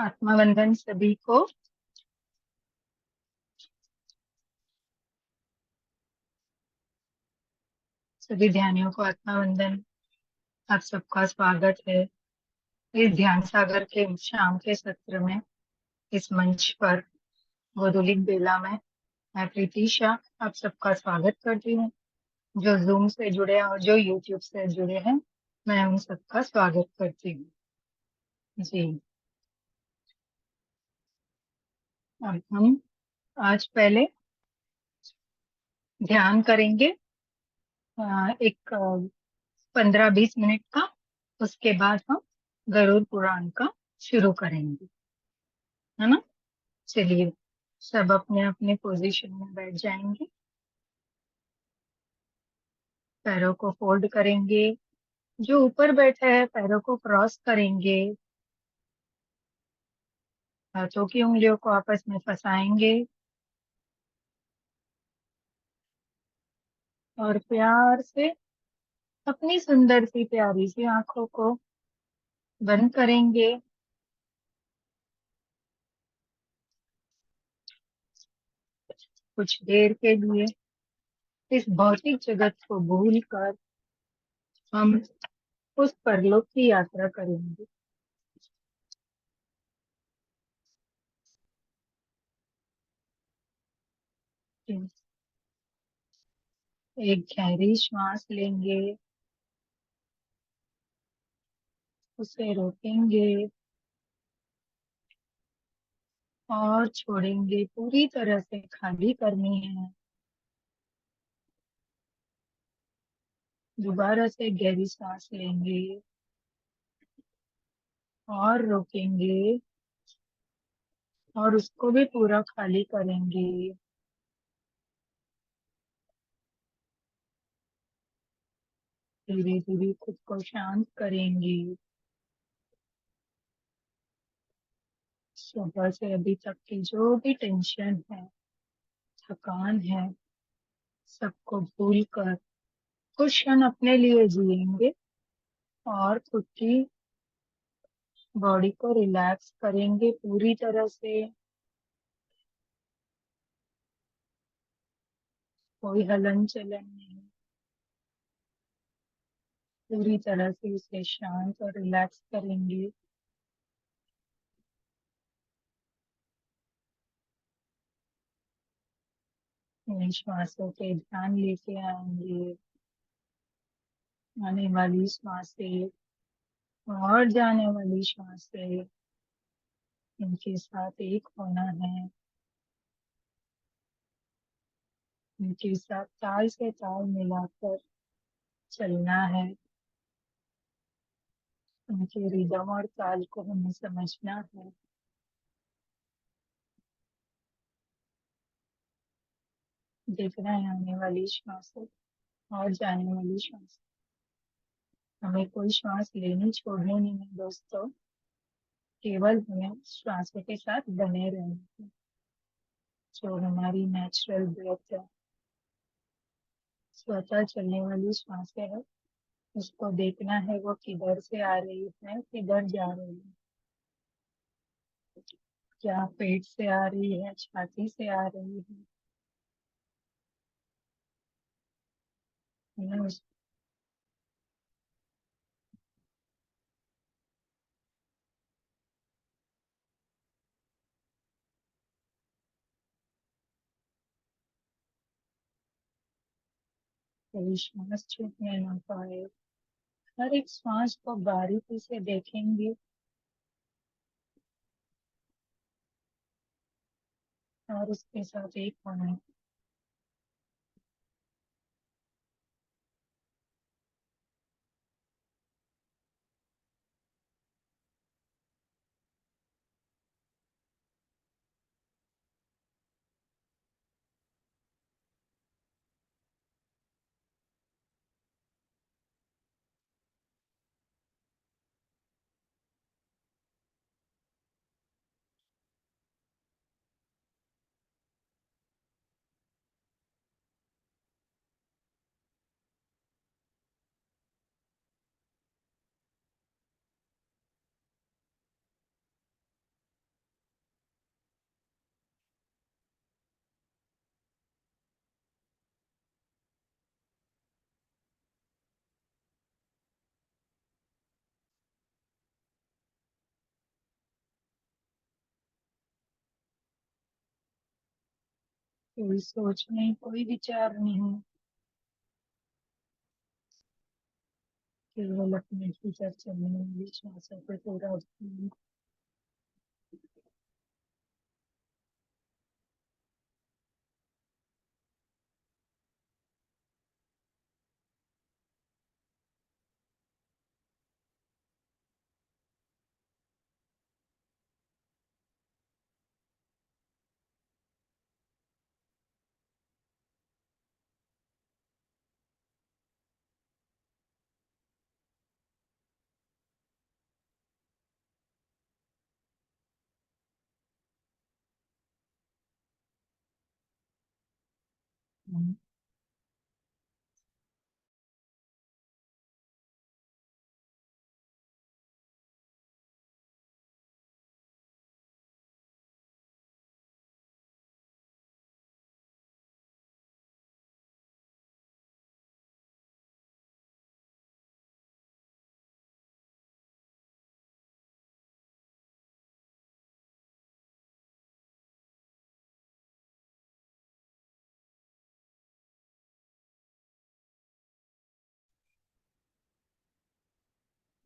आत्मा बंधन सभी को। सभी ध्यानियों को आत्मा बंधन। आप सबका स्वागत है इस ध्यान सागर के शाम के सत्र में। इस मंच पर गोधूलिक बेला में मैं प्रीतिशा आप सबका स्वागत करती हूँ। जो जूम से जुड़े हैं और जो यूट्यूब से जुड़े हैं, मैं उन सबका स्वागत करती हूँ। जी, अब हम आज पहले ध्यान करेंगे एक 15-20 मिनट का। उसके बाद हम गरुड़ पुराण का शुरू करेंगे, है ना। चलिए, सब अपने अपने पोजीशन में बैठ जाएंगे। पैरों को फोल्ड करेंगे। जो ऊपर बैठा है पैरों को क्रॉस करेंगे। हाथों की उंगलियों को आपस में फंसाएंगे और प्यार से अपनी सुंदर सी प्यारी सी आंखों को बंद करेंगे। कुछ देर के लिए इस भौतिक जगत को भूल कर हम उस परलोक की यात्रा करेंगे। एक गहरी श्वास लेंगे, उसे रोकेंगे और छोड़ेंगे। पूरी तरह से खाली करनी है। दोबारा से गहरी सांस लेंगे और रोकेंगे और उसको भी पूरा खाली करेंगे। धीरे धीरे खुद को शांत करेंगे। सुबह से अभी तक की जो भी टेंशन है, थकान है, सबको भूल कर कुछ क्षण अपने लिए जिएंगे और खुद की बॉडी को रिलैक्स करेंगे पूरी तरह से। कोई हलन चलन नहीं, पूरी तरह से उसे शांत और रिलैक्स करेंगे। इन श्वासों पे ध्यान लेके आएंगे। आने वाली सांसें और जाने वाली सांसें, इनके साथ एक होना है। इनके साथ ताल से ताल मिलाकर चलना है। उनके रिदम और ताल को हमें समझना है। देखना है आने वाली श्वासों और जाने वाली श्वास। हमें कोई श्वास लेनी छोड़नी नहीं है दोस्तों। केवल हमें श्वासों के साथ बने रहना है। जो हमारी नेचुरल ब्रेथ है, स्वतः चलने वाली सांसें है, उसको देखना है वो किधर से आ रही है, किधर जा रही है। क्या पेट से आ रही है, छाती से आ रही है। हमें कोई श्वास छूटने ना पाए। हर एक श्वास को बारीकी से देखेंगे और उसके साथ एक होना। कोई सोच नहीं, कोई विचार नहीं, केवल अपने भीतर चलने वाली श्वासों पर पूरा ध्यान।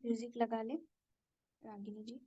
म्यूजिक लगा ले रागिनी जी।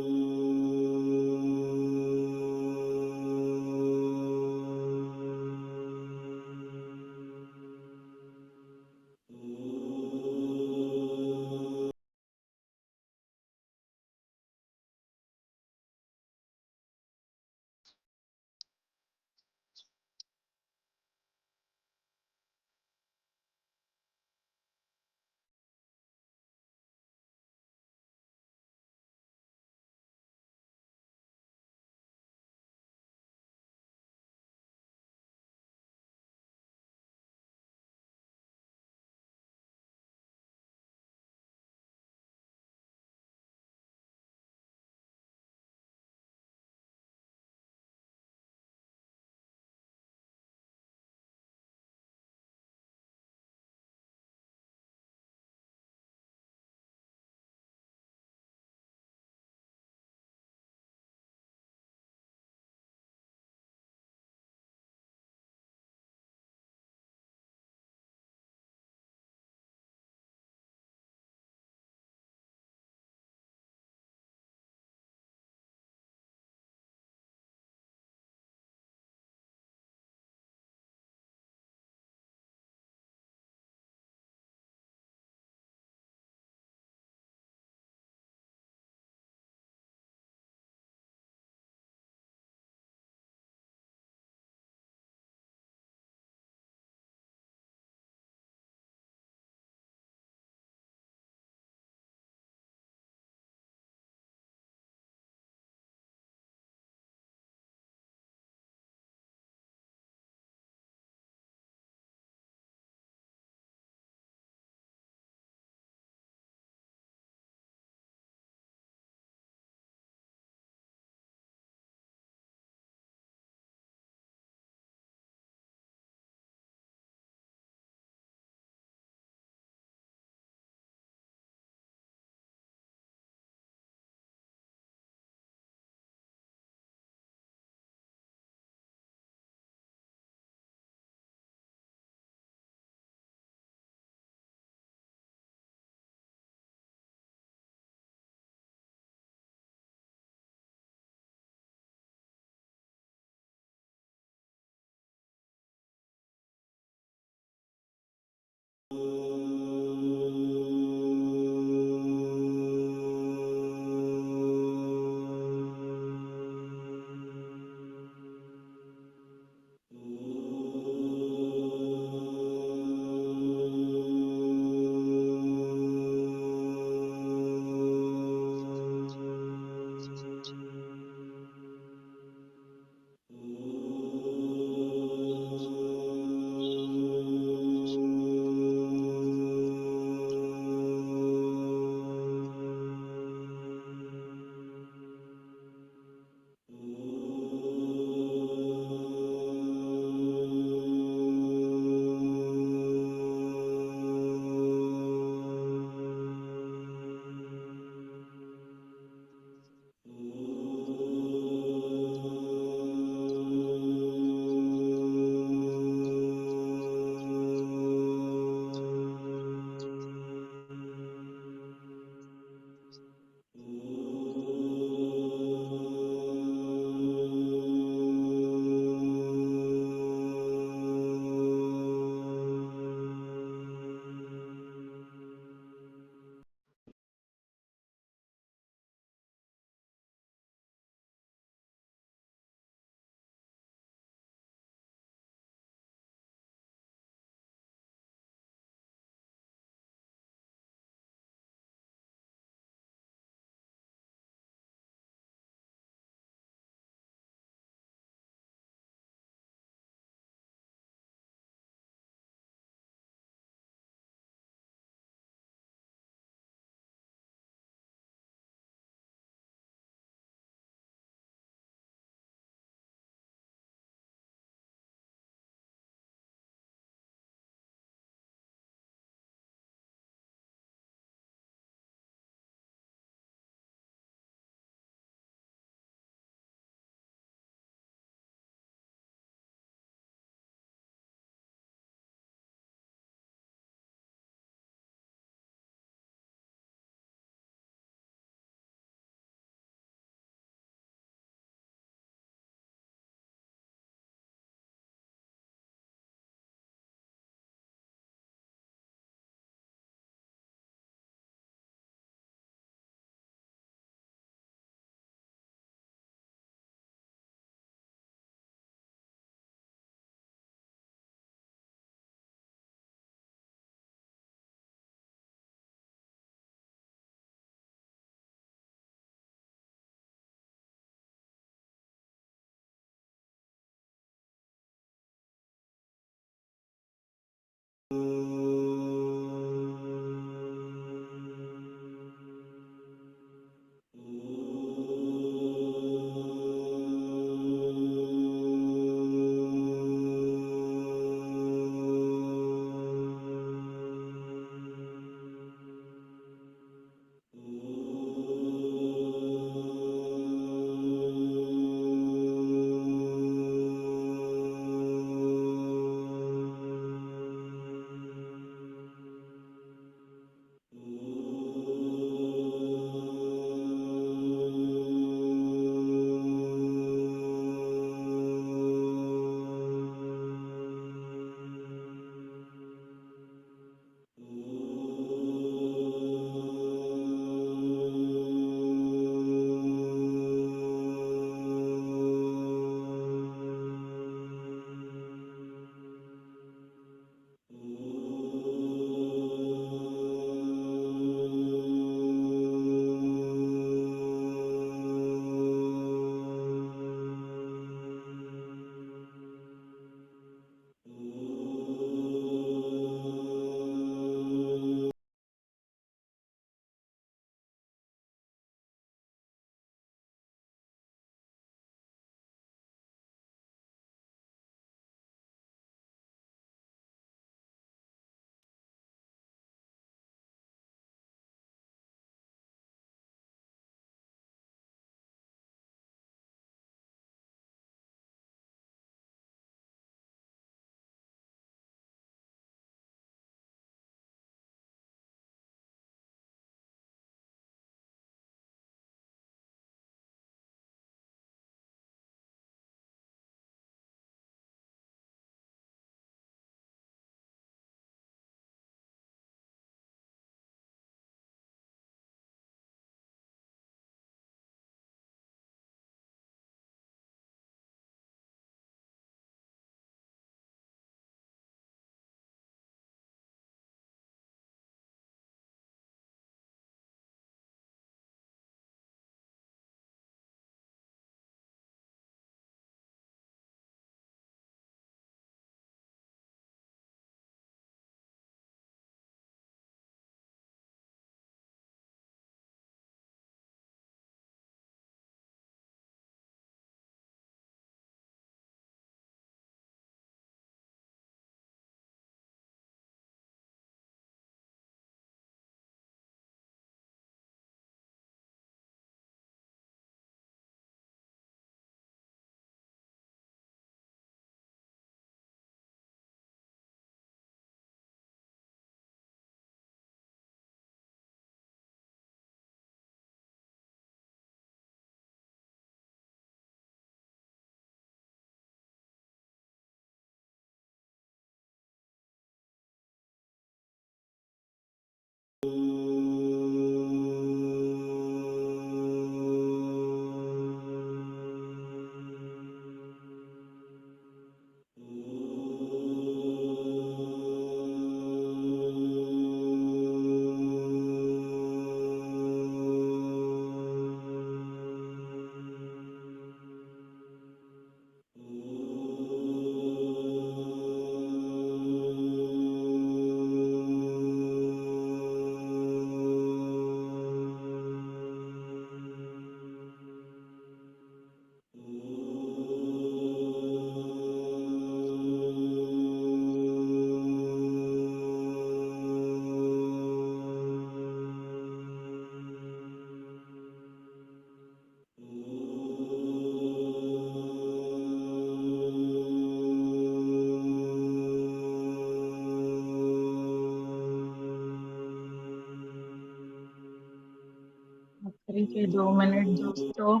आखिरी के 2 मिनट दोस्तों।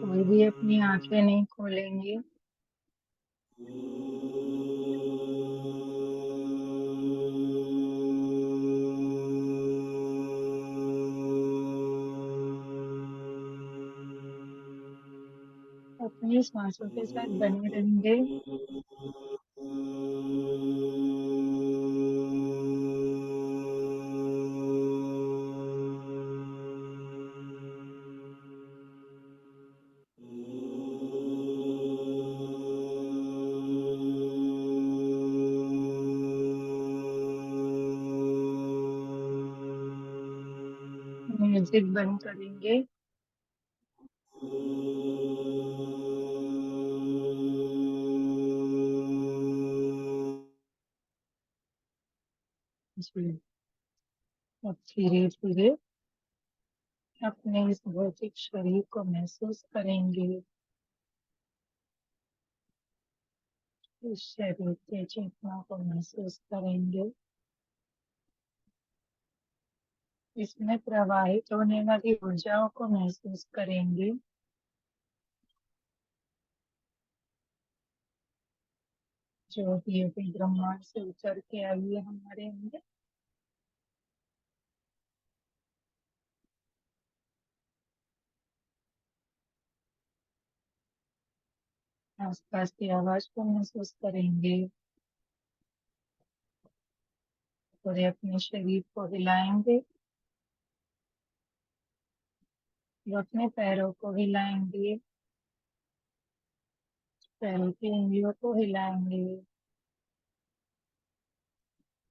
कोई भी अपनी आंखें नहीं खोलेंगे। अपनी सांसों के साथ बने रहेंगे। म्यूजिक बंद करेंगे। जी, अब धीरे धीरे अपने इस भौतिक शरीर को महसूस करेंगे। इस शरीर के चेतना को महसूस करेंगे। इसमें प्रवाहित होने वाली ऊर्जाओं को महसूस करेंगे। जो भी अभी ब्रह्मांड से उतर के आई है हमारे अंदर, आसपास की आवाज को महसूस करेंगे। पूरे अपने शरीर को हिलाएंगे। वो अपने पैरों को हिलाएंगे। पैरों की उंगलियों को हिलाएंगे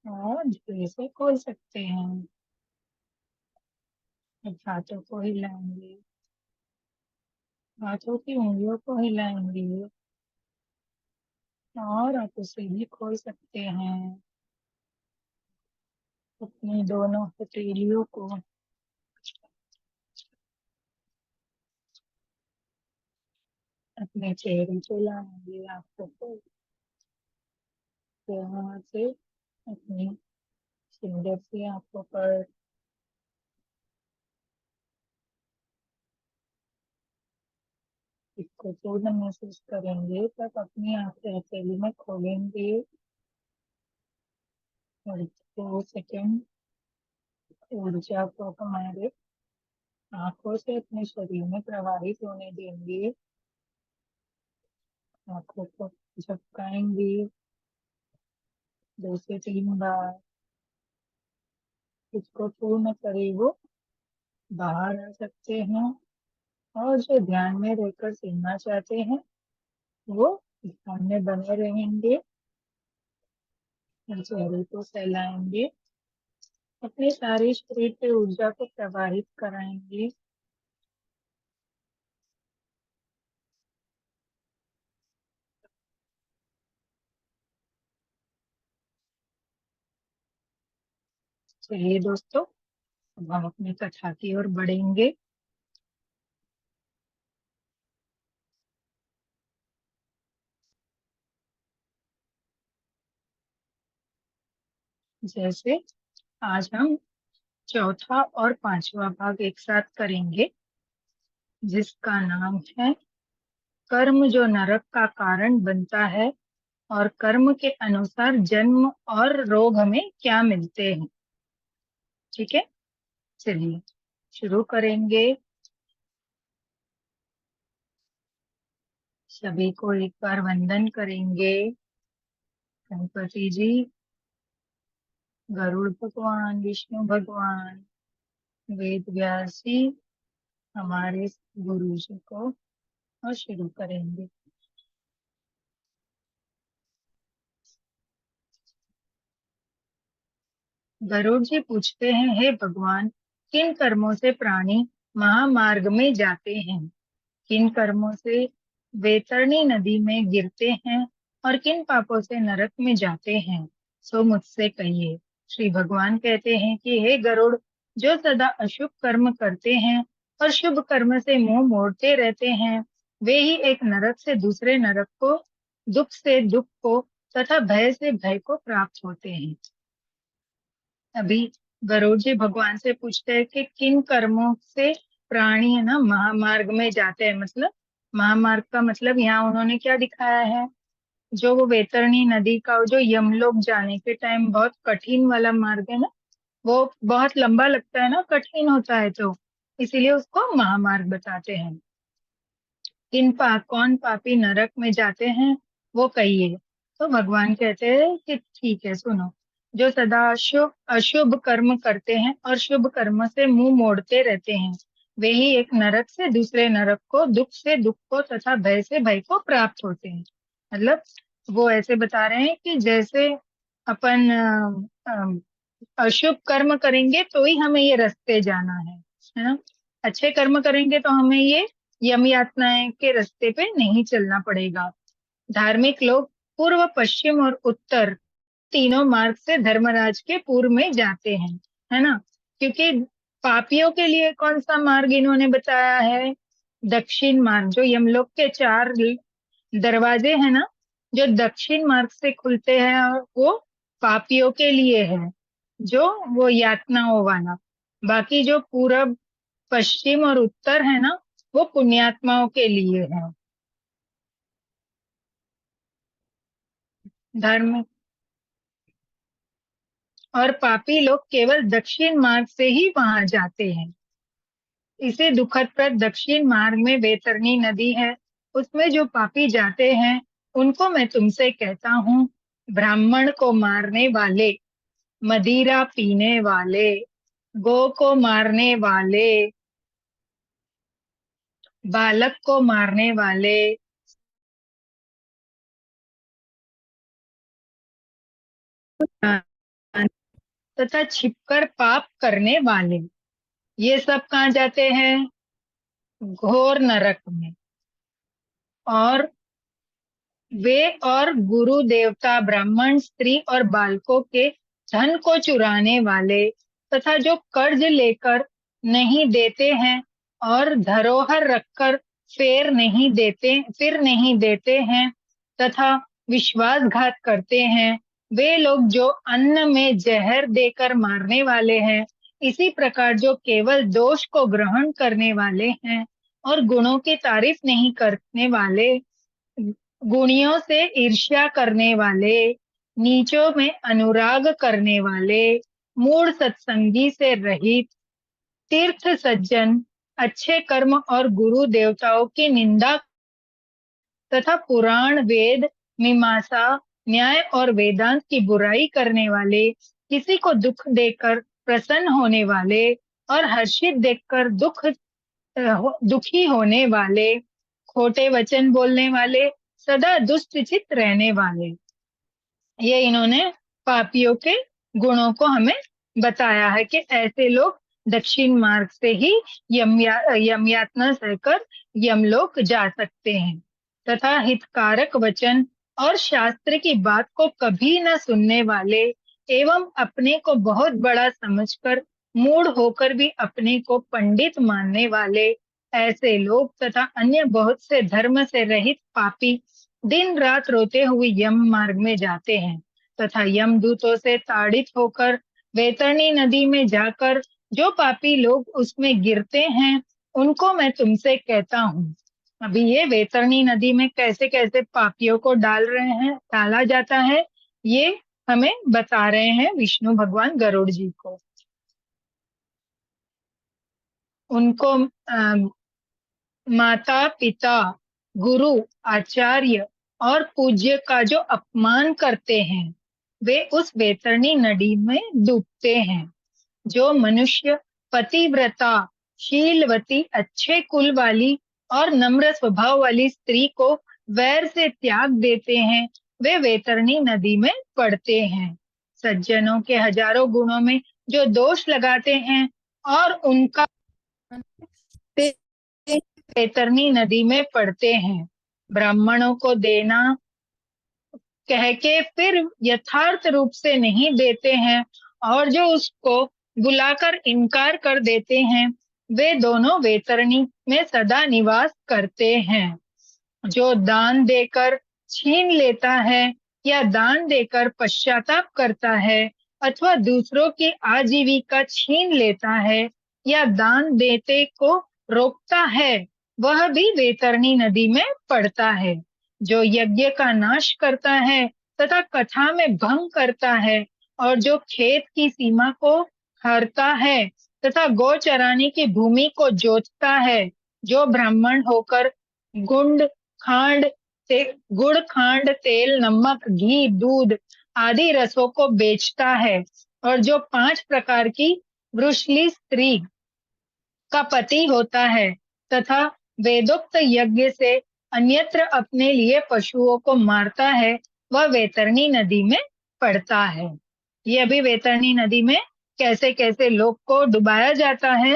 और धीरे से खोल सकते हैं। अब हाथों को हिलाएंगे। हाथों की उंगलियों को हिलाएंगे और आप उसे भी खोल सकते हैं। अपनी दोनों हथेलियों को अपने चेहरे पे लाएंगे। आंखों को वहां से अपनी सुंदर सी आंखों पर इसको पूर्ण महसूस करेंगे। तब अपनी आंखें हथेली में खोलेंगे और 2 सेकंड ऊर्जा को हमारे आंखों से अपने शरीर में प्रवाहित होने देंगे। आंखों को झपकाएंगे 2 से 3 बार। इसको पूर्ण करे वो बाहर आ सकते हैं और जो ध्यान में रहकर सुनना चाहते हैं वो ध्यान में बने रहेंगे और चेहरे को सहलाएंगे। अपने सारे शरीर पे ऊर्जा को प्रवाहित कराएंगे। चलिए दोस्तों, अब हम अपनी कथा की ओर बढ़ेंगे। जैसे आज हम चौथा और पांचवा भाग एक साथ करेंगे, जिसका नाम है कर्म जो नरक का कारण बनता है और कर्म के अनुसार जन्म और रोग हमें क्या मिलते हैं। ठीक है, चलिए शुरू करेंगे। सभी को एक बार वंदन करेंगे। गणपति जी, गरुड़ भगवान, विष्णु भगवान, वेद व्यास जी, हमारे गुरु जी को, और शुरू करेंगे। गरुड़ जी पूछते हैं, हे भगवान, किन कर्मों से प्राणी महामार्ग में जाते हैं? किन कर्मों से वैतरणी नदी में गिरते हैं और किन पापों से नरक में जाते हैं, सो मुझसे कहिए। श्री भगवान कहते हैं कि हे गरुड़, जो सदा अशुभ कर्म करते हैं और शुभ कर्म से मुंह मोड़ते रहते हैं, वे ही एक नरक से दूसरे नरक को, दुख से दुख को तथा भय से भय को प्राप्त होते हैं। अभी गरुड़ जी भगवान से पूछते हैं कि किन कर्मों से प्राणी है ना महामार्ग में जाते हैं। मतलब महामार्ग का मतलब यहाँ उन्होंने क्या दिखाया है, जो वो वैतरणी नदी का जो यमलोक जाने के टाइम बहुत कठिन वाला मार्ग है ना, वो बहुत लंबा लगता है ना, कठिन होता है, तो इसीलिए उसको महामार्ग बताते हैं। कौन पापी नरक में जाते हैं वो कहिए। तो भगवान कहते हैं कि ठीक है, सुनो। जो सदा अशुभ अशुभ कर्म करते हैं और शुभ कर्म से मुंह मोड़ते रहते हैं, वे ही एक नरक से दूसरे नरक को, दुख से दुख को तथा भय से भय को प्राप्त होते हैं। मतलब वो ऐसे बता रहे हैं कि जैसे अपन अशुभ कर्म करेंगे तो ही हमें ये रास्ते जाना है, है ना। अच्छे कर्म करेंगे तो हमें ये यम यातनाएं के रास्ते पे नहीं चलना पड़ेगा। धार्मिक लोग पूर्व, पश्चिम और उत्तर तीनों मार्ग से धर्मराज के पूर्व में जाते हैं, है ना। क्योंकि पापियों के लिए कौन सा मार्ग इन्होंने बताया है? दक्षिण मार्ग, जो यमलोक के 4 दरवाजे हैं ना, जो दक्षिण मार्ग से खुलते हैं, और वो पापियों के लिए है, जो वो यातनाओं वाला। बाकी जो पूरब, पश्चिम और उत्तर है ना, वो पुण्यात्माओं के लिए है। धर्म और पापी लोग केवल दक्षिण मार्ग से ही वहां जाते हैं। इसे दुखदप्रद दक्षिण मार्ग में वैतरणी नदी है, उसमें जो पापी जाते हैं उनको मैं तुमसे कहता हूँ, ब्राह्मण को मारने वाले, मदिरा पीने वाले, गौ को मारने वाले, बालक को मारने वाले, तथा छिपकर पाप करने वाले, ये सब कहाँ जाते हैं? घोर नरक में। और वे और गुरु, देवता, ब्राह्मण, स्त्री और बालकों के धन को चुराने वाले, तथा जो कर्ज लेकर नहीं देते हैं और धरोहर रखकर फिर नहीं देते हैं, तथा विश्वासघात करते हैं, वे लोग जो अन्न में जहर देकर मारने वाले हैं, इसी प्रकार जो केवल दोष को ग्रहण करने वाले हैं और गुणों की तारीफ नहीं करने वाले, गुणियों से ईर्ष्या करने वाले, नीचों में अनुराग करने वाले, मूढ़ सत्संगी से रहित, तीर्थ सज्जन, अच्छे कर्म और गुरु देवताओं की निंदा तथा पुराण, वेद, मीमांसा, न्याय और वेदांत की बुराई करने वाले, किसी को दुख देकर प्रसन्न होने वाले और हर्षित देखकर दुखी होने वाले, खोटे वचन बोलने वाले, सदा दुष्ट चित्त रहने वाले, ये इन्होंने पापियों के गुणों को हमें बताया है कि ऐसे लोग दक्षिण मार्ग से ही यम यातना सहकर यमलोक जा सकते हैं। तथा हितकारक वचन और शास्त्र की बात को कभी न सुनने वाले एवं अपने को बहुत बड़ा समझकर मूढ़ होकर भी अपने को पंडित मानने वाले, ऐसे लोग तथा अन्य बहुत से धर्म से रहित पापी दिन रात रोते हुए यम मार्ग में जाते हैं, तथा यमदूतों से ताड़ित होकर वैतरणी नदी में जाकर जो पापी लोग उसमें गिरते हैं, उनको मैं तुमसे कहता हूँ। अभी ये वैतरणी नदी में कैसे कैसे पापियों को डाला जाता है, ये हमें बता रहे हैं विष्णु भगवान गरुड़ जी को। उनको माता पिता, गुरु, आचार्य और पूज्य का जो अपमान करते हैं, वे उस वैतरणी नदी में डूबते हैं। जो मनुष्य पतिव्रता, शीलवती, अच्छे कुल वाली और नम्र स्वभाव वाली स्त्री को वैर से त्याग देते हैं, वे वैतरणी नदी में पड़ते हैं। सज्जनों के हजारों गुणों में जो दोष लगाते हैं और उनका वैतरणी नदी में पड़ते हैं। ब्राह्मणों को देना कह के फिर यथार्थ रूप से नहीं देते हैं और जो उसको बुलाकर इनकार कर देते हैं, वे दोनों वैतरणी में सदा निवास करते हैं। जो दान देकर छीन लेता है या दान देकर पश्चाताप करता है, अथवा दूसरों की आजीविका छीन लेता है या दान देते को रोकता है, वह भी वैतरणी नदी में पड़ता है। जो यज्ञ का नाश करता है तथा कथा में भंग करता है और जो खेत की सीमा को हरता है तथा गौ चराने की भूमि को जोतता है, जो ब्राह्मण होकर गुंड खांड गुड़, खांड, तेल, नमक, घी, दूध आदि रसों को बेचता है और जो 5 प्रकार की वृषली स्त्री का पति होता है तथा वेदोक्त यज्ञ से अन्यत्र अपने लिए पशुओं को मारता है, वह वैतरणी नदी में पड़ता है। ये अभी वैतरणी नदी में कैसे कैसे लोग को डुबाया जाता है,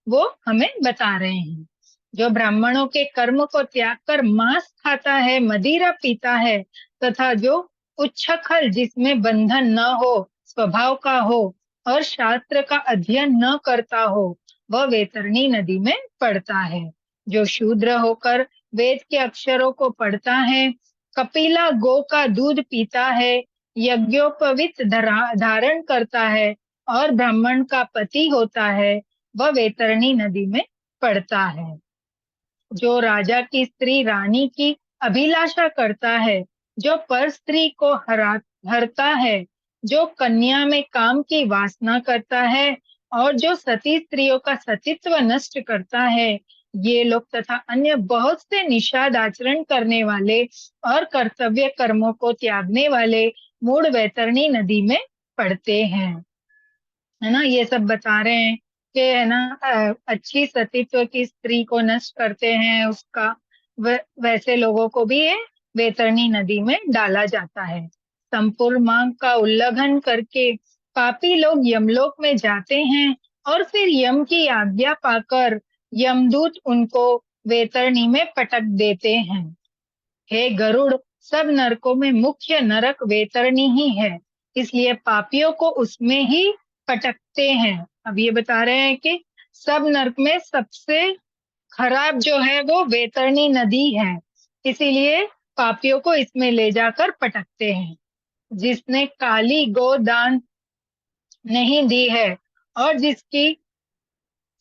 वो हमें बता रहे हैं। जो ब्राह्मणों के कर्म को त्याग कर मांस खाता है, मदिरा पीता है, तथा जो उच्छृंखल, जिसमें बंधन न हो, स्वभाव का हो और शास्त्र का अध्ययन न करता हो, वह वैतरणी नदी में पड़ता है। जो शूद्र होकर वेद के अक्षरों को पढ़ता है, कपिला गो का दूध पीता है, यज्ञोपवीत धारण करता है और ब्राह्मण का पति होता है, वह वैतरणी नदी में पड़ता है। जो राजा की स्त्री रानी की अभिलाषा करता है, जो पर स्त्री को हरता है, जो कन्या में काम की वासना करता है और जो सती स्त्रियों का सतीत्व नष्ट करता है, ये लोग तथा अन्य बहुत से निषाद आचरण करने वाले और कर्तव्य कर्मों को त्यागने वाले मूढ़ वैतरणी नदी में पड़ते हैं। है ना, ये सब बता रहे हैं कि है ना, अच्छी सतीत्व की स्त्री को नष्ट करते हैं, उसका वैसे लोगों को भी ये वैतरणी नदी में डाला जाता है। संपूर्ण मांग का उल्लंघन करके पापी लोग यमलोक में जाते हैं और फिर यम की आज्ञा पाकर यमदूत उनको वैतरणी में पटक देते हैं। हे गरुड़, सब नरकों में मुख्य नरक वैतरणी ही है, इसलिए पापियों को उसमें ही पटकते हैं। अब ये बता रहे हैं कि सब नरक में सबसे खराब जो है वो वैतरणी नदी है, इसीलिए पापियों को इसमें ले जाकर पटकते हैं। जिसने काली गो दान नहीं दी है और जिसकी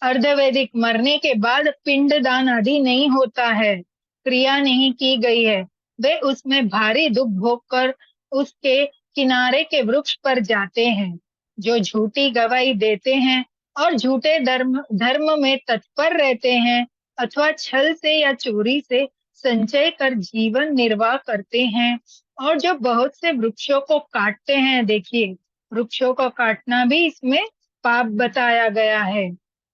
अर्धवैदिक मरने के बाद पिंड दान आदि नहीं होता है, क्रिया नहीं की गई है, वे उसमें भारी दुख भोग कर उसके किनारे के वृक्ष पर जाते हैं। जो झूठी गवाही देते हैं और झूठे धर्म में तत्पर रहते हैं, अथवा छल से या चोरी से संचय कर जीवन निर्वाह करते हैं, और जो बहुत से वृक्षों को काटते हैं, देखिए वृक्षों को काटना भी इसमें पाप बताया गया है,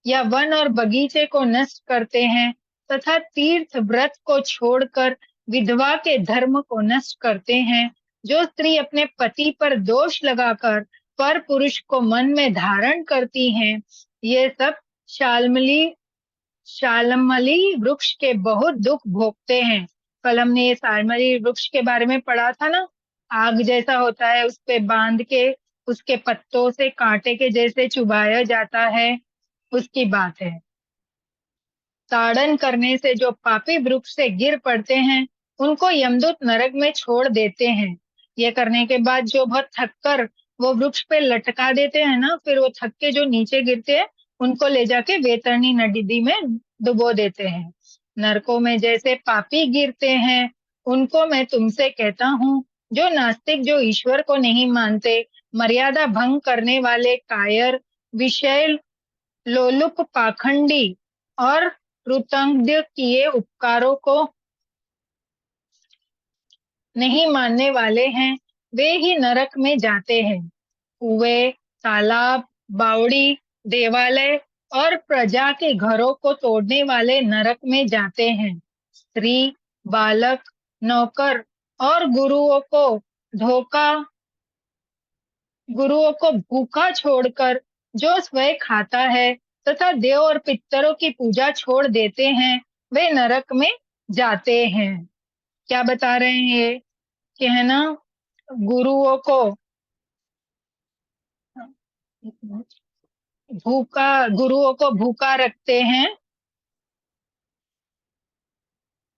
या वन और बगीचे को नष्ट करते हैं, तथा तीर्थ व्रत को छोड़कर विधवा के धर्म को नष्ट करते हैं। जो स्त्री अपने पति पर दोष लगाकर पर पुरुष को मन में धारण करती हैं, ये सब शालमली वृक्ष के बहुत दुख भोगते हैं। कल हमने ये शालमली वृक्ष के बारे में पढ़ा था ना, आग जैसा होता है, उस पे बांध के उसके पत्तों से कांटे के जैसे चुभाया जाता है, उसकी बात है। ताड़न करने से जो पापी वृक्ष से गिर पड़ते हैं, उनको यमदूत नरक में छोड़ देते हैं। ये करने के बाद जो बहुत थक कर वो वृक्ष पे लटका देते हैं ना, फिर वो थक के जो नीचे गिरते हैं, उनको ले जाके वैतरणी नदी में डुबो देते हैं। नरकों में जैसे पापी गिरते हैं, उनको मैं तुमसे कहता हूँ, जो नास्तिक, जो ईश्वर को नहीं मानते, मर्यादा भंग करने वाले, कायर, विषय लोलुप, पाखंडी और कृतज्ञ किए उपकारों को नहीं मानने वाले हैं, वे ही नरक में जाते हैं। कुएं, तालाब, बावड़ी, देवालय और प्रजा के घरों को तोड़ने वाले नरक में जाते हैं। स्त्री, बालक, नौकर और गुरुओं को भूखा छोड़कर जो स्वयं खाता है तथा देव और पितरों की पूजा छोड़ देते हैं, वे नरक में जाते हैं। क्या बता रहे हैं ये कि है ना, गुरुओं को गुरुओं को भूखा रखते हैं,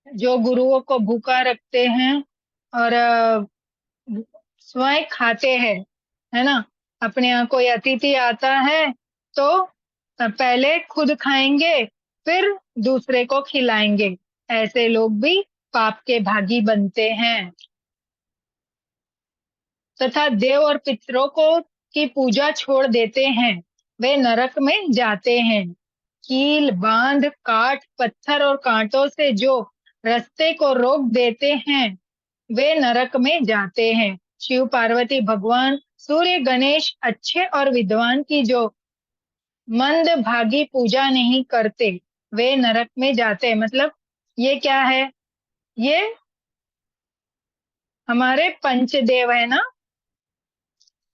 जो गुरुओं को भूखा रखते हैं और स्वयं खाते हैं, है ना, अपने यहाँ कोई अतिथि आता है तो पहले खुद खाएंगे, फिर दूसरे को खिलाएंगे, ऐसे लोग भी पाप के भागी बनते हैं। तथा देव और पितरों को की पूजा छोड़ देते हैं, वे नरक में जाते हैं। कील, बांध, काट, पत्थर और कांटों से जो रास्ते को रोक देते हैं, वे नरक में जाते हैं। शिव, पार्वती, भगवान, सूर्य, गणेश, अच्छे और विद्वान की जो मंद भागी पूजा नहीं करते, वे नरक में जाते हैं। मतलब ये क्या है, ये हमारे पंचदेव है ना,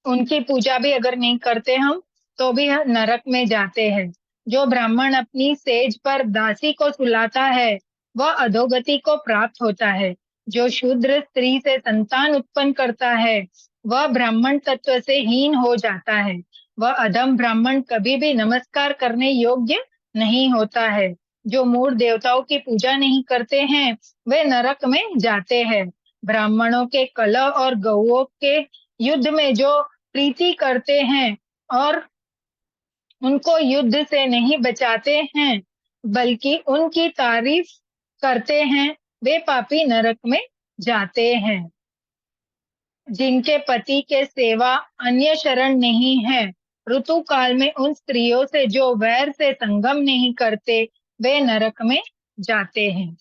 उनकी पूजा भी अगर नहीं करते हम, तो भी हम नरक में जाते हैं। जो ब्राह्मण अपनी सेज पर दासी को सुलाता है वह अधोगति को प्राप्त होता है। जो शूद्र स्त्री से संतान उत्पन्न करता है वह ब्राह्मण तत्व से हीन हो जाता है। वह अधम ब्राह्मण कभी भी नमस्कार करने योग्य नहीं होता है। जो मूढ़ देवताओं की पूजा नहीं करते हैं वे नरक में जाते हैं। ब्राह्मणों के कलह और गौओं के युद्ध में जो प्रीति करते हैं और उनको युद्ध से नहीं बचाते हैं बल्कि उनकी तारीफ करते हैं वे पापी नरक में जाते हैं। जिनके पति के सेवा अन्य शरण नहीं है, ऋतु काल में उन स्त्रियों से जो वैर से संगम नहीं करते वे नरक में जाते हैं।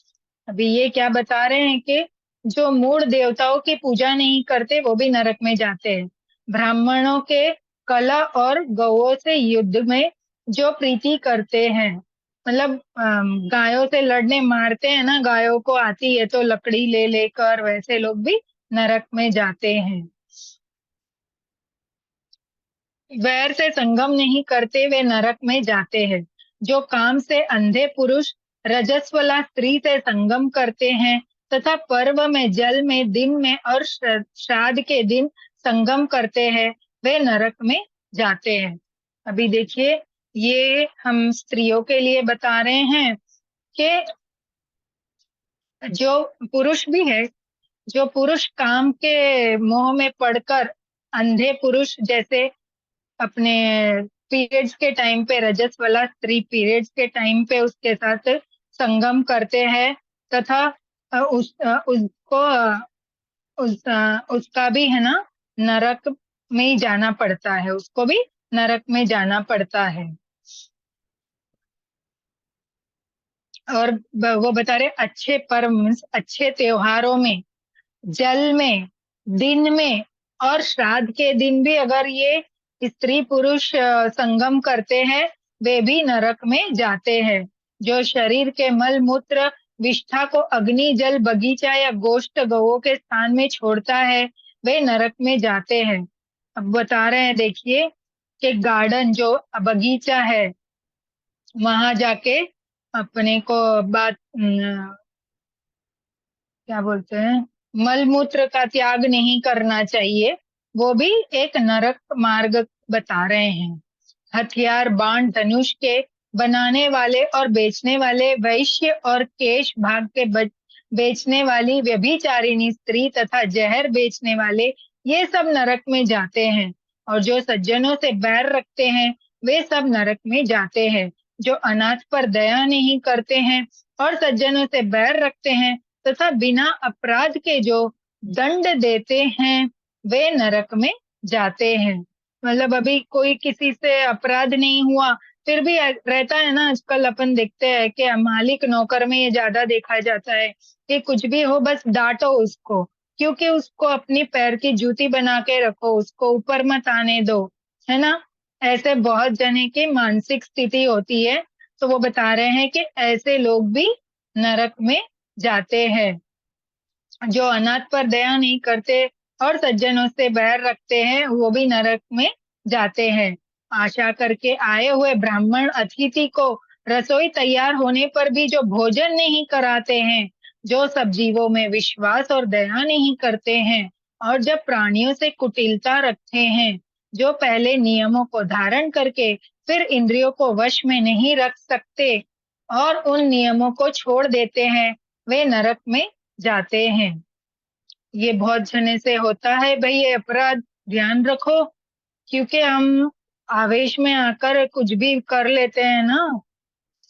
अभी ये क्या बता रहे हैं कि जो मूढ़ देवताओं की पूजा नहीं करते वो भी नरक में जाते हैं। ब्राह्मणों के कलह और गौओं से युद्ध में जो प्रीति करते हैं, मतलब गायों से लड़ने मारते हैं ना, गायों को आती है तो लकड़ी ले लेकर, वैसे लोग भी नरक में जाते हैं। वैर से संगम नहीं करते वे नरक में जाते हैं। जो काम से अंधे पुरुष रजस्वला स्त्री से संगम करते हैं तथा पर्व में, जल में, दिन में और श्राद्ध के दिन संगम करते हैं वे नरक में जाते हैं। अभी देखिए ये हम स्त्रियों के लिए बता रहे हैं कि जो पुरुष भी है, जो पुरुष काम के मोह में पड़कर, अंधे पुरुष जैसे अपने पीरियड्स के टाइम पे, रजस वाला स्त्री पीरियड्स के टाइम पे उसके साथ संगम करते हैं तथा उसका भी है ना नरक में जाना पड़ता है, उसको भी नरक में जाना पड़ता है। और वो बता रहे अच्छे पर्व मीन्स अच्छे त्योहारों में, जल में, दिन में और श्राद्ध के दिन भी अगर ये स्त्री पुरुष संगम करते हैं वे भी नरक में जाते हैं। जो शरीर के मल मूत्र विष्ठा को अग्नि, जल, बगीचा या गोष्ठ गौओं के स्थान में छोड़ता है वे नरक में जाते हैं। अब बता रहे हैं देखिए कि गार्डन जो बगीचा है वहां जाके अपने को बात क्या बोलते हैं, मल मूत्र का त्याग नहीं करना चाहिए, वो भी एक नरक मार्ग बता रहे हैं। हथियार, बाण, धनुष के बनाने वाले और बेचने वाले, वैश्य और केश भाग के बेचने वाली व्यभिचारिणी स्त्री तथा जहर बेचने वाले ये सब नरक में जाते हैं। और जो सज्जनों से बैर रखते हैं वे सब नरक में जाते हैं। जो अनाथ पर दया नहीं करते हैं और सज्जनों से बैर रखते हैं तथा बिना अपराध के जो दंड देते हैं वे नरक में जाते हैं। मतलब अभी कोई किसी से अपराध नहीं हुआ फिर भी रहता है ना, आजकल अपन देखते हैं कि मालिक नौकर में ये ज्यादा देखा जाता है कि कुछ भी हो बस डांटो उसको, क्योंकि उसको अपनी पैर की जूती बना के रखो, उसको ऊपर मत आने दो, है ना। ऐसे बहुत जने की मानसिक स्थिति होती है। तो वो बता रहे हैं कि ऐसे लोग भी नरक में जाते हैं। जो अनाथ पर दया नहीं करते और सज्जनों से बैर रखते हैं वो भी नरक में जाते हैं। आशा करके आए हुए ब्राह्मण अतिथि को रसोई तैयार होने पर भी जो भोजन नहीं कराते हैं, जो सब जीवों में विश्वास और दया नहीं करते हैं और जब प्राणियों से कुटिलता रखते हैं, जो पहले नियमों को धारण करके फिर इंद्रियों को वश में नहीं रख सकते और उन नियमों को छोड़ देते हैं वे नरक में जाते हैं। ये बहुत जने से होता है भाई ये अपराध, ध्यान रखो, क्योंकि हम आवेश में आकर कुछ भी कर लेते हैं ना,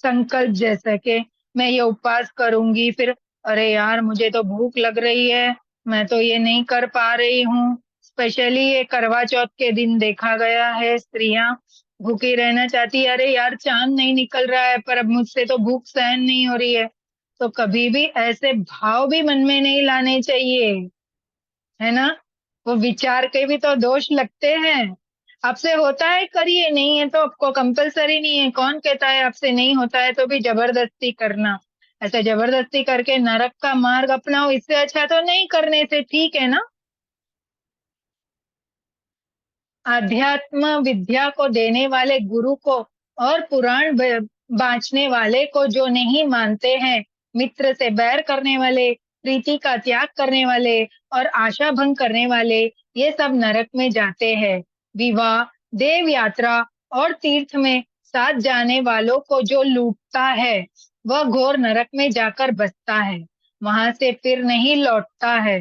संकल्प जैसे कि मैं ये उपवास करूंगी, फिर अरे यार मुझे तो भूख लग रही है, मैं तो ये नहीं कर पा रही हूँ। स्पेशली ये करवा चौथ के दिन देखा गया है स्त्रियां भूखी रहना चाहती है, अरे यार चांद नहीं निकल रहा है पर अब मुझसे तो भूख सहन नहीं हो रही है। तो कभी भी ऐसे भाव भी मन में नहीं लाने चाहिए, है ना। वो विचार के भी तो दोष लगते हैं। आपसे होता है करिए, नहीं है तो आपको कंपलसरी नहीं है, कौन कहता है आपसे नहीं होता है तो भी जबरदस्ती करना। ऐसे जबरदस्ती करके नरक का मार्ग अपनाओ, इससे अच्छा तो नहीं करने से ठीक है ना। आध्यात्म विद्या को देने वाले गुरु को और पुराण बांचने वाले को जो नहीं मानते हैं, मित्र से बैर करने वाले, प्रीति का त्याग करने वाले और आशा भंग करने वाले, ये सब नरक में जाते हैं। विवाह, देव यात्रा और तीर्थ में साथ जाने वालों को जो लूटता है, वह घोर नरक में जाकर बसता है, वहां से फिर नहीं लौटता है।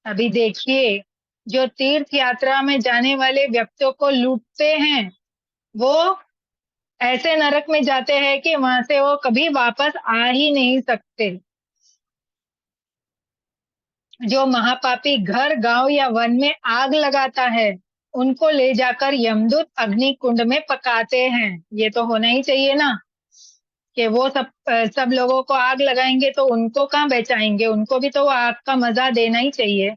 अभी देखिए, जो तीर्थ यात्रा में जाने वाले व्यक्तियों को लूटते हैं, वो ऐसे नरक में जाते हैं कि वहां से वो कभी वापस आ ही नहीं सकते। जो महापापी घर, गांव या वन में आग लगाता है, उनको ले जाकर यमदूत अग्नि कुंड में पकाते हैं। ये तो होना ही चाहिए ना, कि वो सब लोगों को आग लगाएंगे तो उनको कहाँ बचाएंगे, उनको भी तो वो आग का मजा देना ही चाहिए।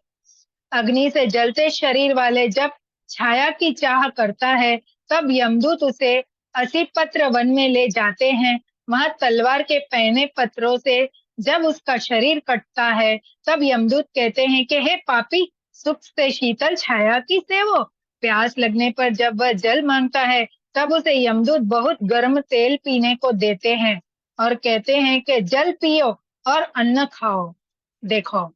अग्नि से जलते शरीर वाले जब छाया की चाह करता है, तब यमदूत उसे असीपत्र वन में ले जाते हैं। वहां तलवार के पहने पत्थरों से जब उसका शरीर कटता है, तब यमदूत कहते हैं कि हे पापी, सुख से शीतल छाया की सेवो। प्यास लगने पर जब वह जल मांगता है, तब उसे यमदूत बहुत गर्म तेल पीने को देते हैं और कहते हैं कि जल पियो और अन्न खाओ। देखो,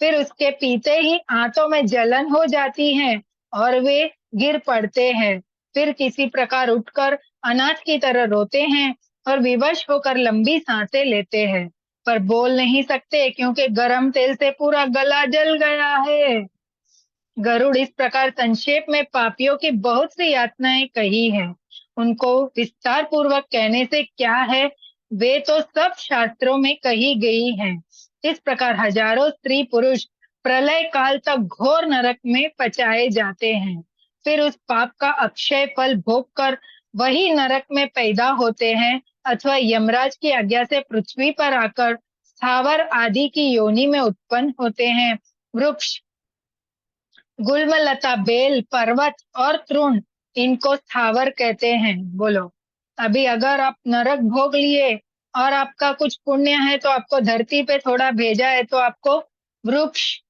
फिर उसके पीते ही आंतों में जलन हो जाती है और वे गिर पड़ते हैं। फिर किसी प्रकार उठकर अनाथ की तरह रोते हैं और विवश होकर लंबी सांसें लेते हैं, पर बोल नहीं सकते क्योंकि गर्म तेल से पूरा गला जल गया है। गरुड़ इस प्रकार संक्षेप में पापियों की बहुत सी यातनाएं कही हैं। उनको विस्तार पूर्वक कहने से क्या है, वे तो सब शास्त्रों में कही गई हैं। इस प्रकार हजारों स्त्री पुरुष प्रलय काल तक घोर नरक में पचाए जाते हैं। फिर उस पाप का अक्षय फल भोग कर वही नरक में पैदा होते हैं, अथवा यमराज की आज्ञा से पृथ्वी पर आकर स्थावर आदि की योनि में उत्पन्न होते हैं। वृक्ष, गुल्मलता, बेल, पर्वत और तृण, इनको स्थावर कहते हैं। बोलो, अभी अगर आप नरक भोग लिए और आपका कुछ पुण्य है तो आपको धरती पे थोड़ा भेजा है, तो आपको वृक्ष,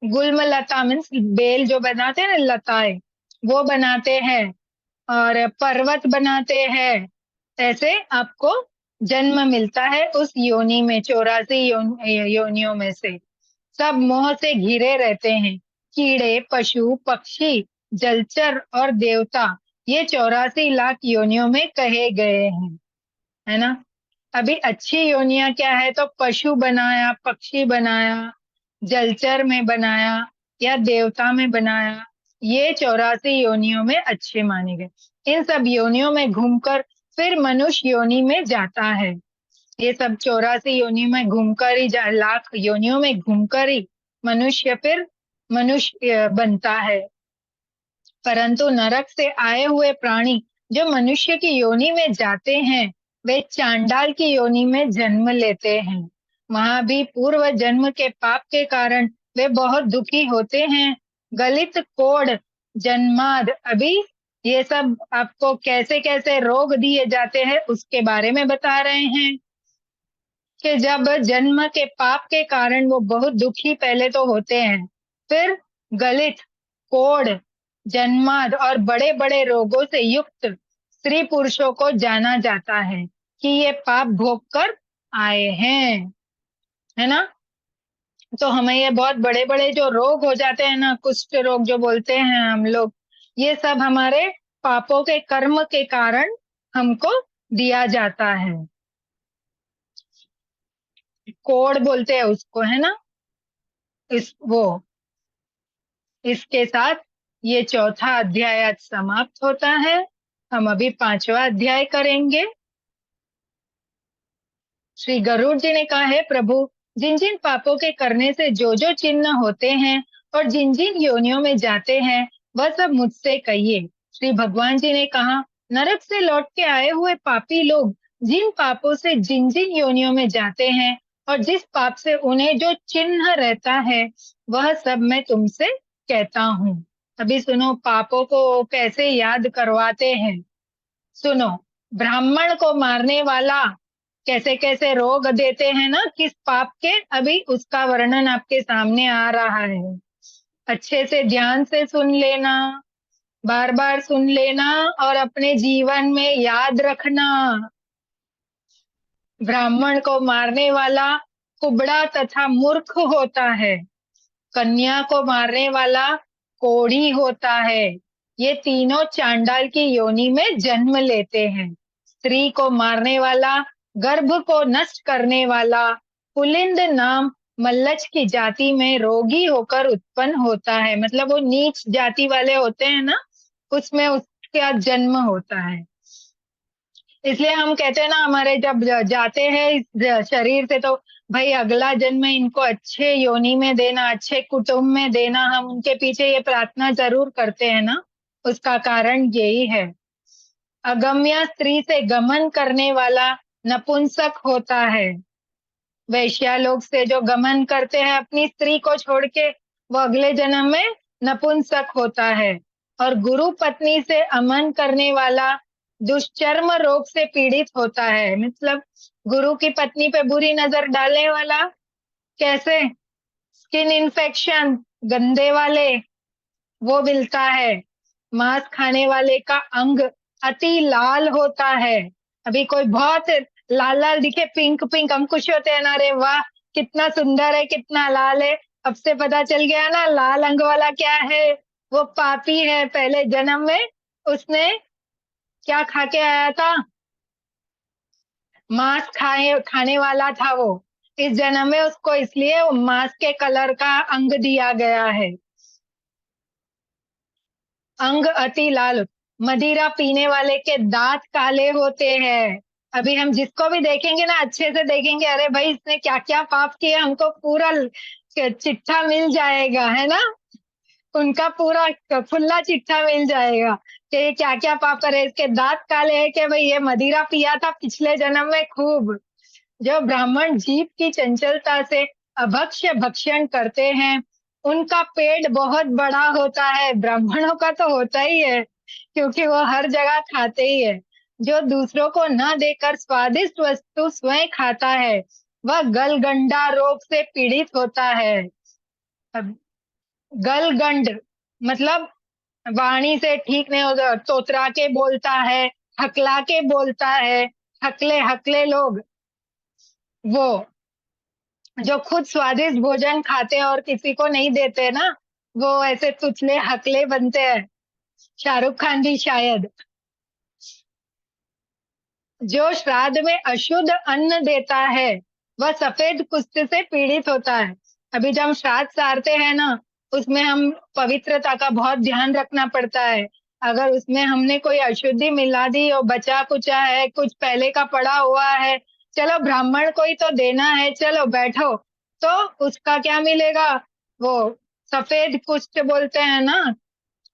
गुल्मलता मीन्स बेल जो बनाते हैं ना, लताएं, वो बनाते हैं और पर्वत बनाते हैं। ऐसे आपको जन्म मिलता है उस योनि में, 84 योनियों में से। सब मोह से घिरे रहते हैं। कीड़े, पशु, पक्षी, जलचर और देवता, ये 84 लाख योनियों में कहे गए हैं, है ना। अभी अच्छी योनियां क्या है, तो पशु बनाया, पक्षी बनाया, जलचर में बनाया या देवता में बनाया, ये 84 योनियों में अच्छे माने गए। इन सब योनियों में घूमकर फिर मनुष्य योनि में जाता है। ये सब 84 योनि में घूमकर ही, लाख योनियों में घूमकर ही मनुष्य फिर मनुष्य बनता है। परंतु नरक से आए हुए प्राणी जो मनुष्य की योनि में जाते हैं, वे चांडाल की योनि में जन्म लेते हैं। वहां भी पूर्व जन्म के पाप के कारण वे बहुत दुखी होते हैं। गलित, कोढ़, जन्माद, अभी ये सब आपको कैसे कैसे रोग दिए जाते हैं उसके बारे में बता रहे हैं कि जब जन्म के पाप के कारण वो बहुत दुखी पहले तो होते हैं, फिर गलित, कोढ़, जन्माद और बड़े बड़े रोगों से युक्त स्त्री पुरुषों को जाना जाता है कि ये पाप भोग कर आए हैं, है ना। तो हमें ये बहुत बड़े बड़े जो रोग हो जाते हैं ना, कुष्ठ रोग जो बोलते हैं हम लोग, ये सब हमारे पापों के कर्म के कारण हमको दिया जाता है। कोढ़ बोलते हैं उसको, है ना। इसके साथ ये चौथा अध्याय आज समाप्त होता है। हम अभी 5वां अध्याय करेंगे। श्री गरुड़ जी ने कहा है, प्रभु, जिन जिन पापों के करने से जो जो चिन्ह होते हैं और जिन जिन योनियों में जाते हैं, वह सब मुझसे कहिए। श्री भगवान जी ने कहा, नरक से लौट के आए हुए पापी लोग जिन पापों से जिन जिन योनियों में जाते हैं और जिस पाप से उन्हें जो चिन्ह रहता है, वह सब मैं तुमसे कहता हूँ। अभी सुनो, पापों को कैसे याद करवाते हैं। सुनो, ब्राह्मण को मारने वाला कैसे कैसे रोग देते हैं ना, किस पाप के, अभी उसका वर्णन आपके सामने आ रहा है। अच्छे से ध्यान से सुन लेना। बार बार सुन लेना और अपने जीवन में याद रखना। ब्राह्मण को मारने वाला कुबड़ा तथा मूर्ख होता है, कन्या को मारने वाला कोढ़ी होता है। ये तीनों चांडाल की योनि में जन्म लेते हैं। स्त्री को मारने वाला, गर्भ को नष्ट करने वाला पुलिंद नाम मल्लच की जाति में रोगी होकर उत्पन्न होता है। मतलब वो नीच जाति वाले होते हैं ना, उसमें उसका जन्म होता है। इसलिए हम कहते हैं ना, हमारे जब जाते हैं इस शरीर से, तो भाई अगला जन्म इनको अच्छे योनि में देना, अच्छे कुटुंब में देना, हम उनके पीछे ये प्रार्थना जरूर करते हैं ना। उसका कारण यही है। अगम्या स्त्री से गमन करने वाला नपुंसक होता है। वैश्या लोग से जो गमन करते हैं अपनी स्त्री को छोड़ के, वो अगले जन्म में नपुंसक होता है। और गुरु पत्नी से अमन करने वाला दुष्चर्म रोग से पीड़ित होता है। मतलब गुरु की पत्नी पे बुरी नजर डालने वाला, कैसे, स्किन इन्फेक्शन, गंदे वाले, वो मिलता है। मांस खाने वाले का अंग अति लाल होता है। अभी कोई बहुत लाल लाल दिखे, पिंक पिंक, हम खुश होते हैं ना, अरे वाह कितना सुंदर है, कितना लाल है। अब से पता चल गया ना, लाल अंग वाला क्या है, वो पापी है। पहले जन्म में उसने क्या खा के आया था, मांस खाने वाला था वो। इस जन्म में उसको इसलिए वो मांस के कलर का अंग दिया गया है। अंग अति लाल। मदिरा पीने वाले के दांत काले होते हैं। अभी हम जिसको भी देखेंगे ना, अच्छे से देखेंगे, अरे भाई इसने क्या क्या पाप किया, हमको पूरा चिट्ठा मिल जाएगा, है ना। उनका पूरा खुला चिट्ठा मिल जाएगा कि ये क्या क्या पाप करे। इसके दांत काले हैं कि भाई ये मदिरा पिया था पिछले जन्म में खूब। जो ब्राह्मण जीभ की चंचलता से अभक्ष्य भक्षण करते हैं, उनका पेट बहुत बड़ा होता है। ब्राह्मणों का तो होता ही है, क्योंकि वो हर जगह खाते ही है। जो दूसरों को न देकर स्वादिष्ट वस्तु स्वयं खाता है, वह गलगंडा रोग से पीड़ित होता है। अब गलगंड मतलब वाणी से ठीक नहीं होता, तोतरा के बोलता है, हकला के बोलता है, हकले हकले लोग, वो जो खुद स्वादिष्ट भोजन खाते हैं और किसी को नहीं देते ना, वो ऐसे तुतले हकले बनते हैं। शाहरुख खान भी शायद। जो श्राद्ध में अशुद्ध अन्न देता है, वह सफेद कुष्ठ से पीड़ित होता है। अभी जब हम श्राद्ध सारते हैं ना, उसमें हम पवित्रता का बहुत ध्यान रखना पड़ता है। अगर उसमें हमने कोई अशुद्धि मिला दी और बचा कुचा है, कुछ पहले का पड़ा हुआ है, चलो ब्राह्मण को ही तो देना है, चलो बैठो, तो उसका क्या मिलेगा, वो सफेद कुष्ठ बोलते हैं ना,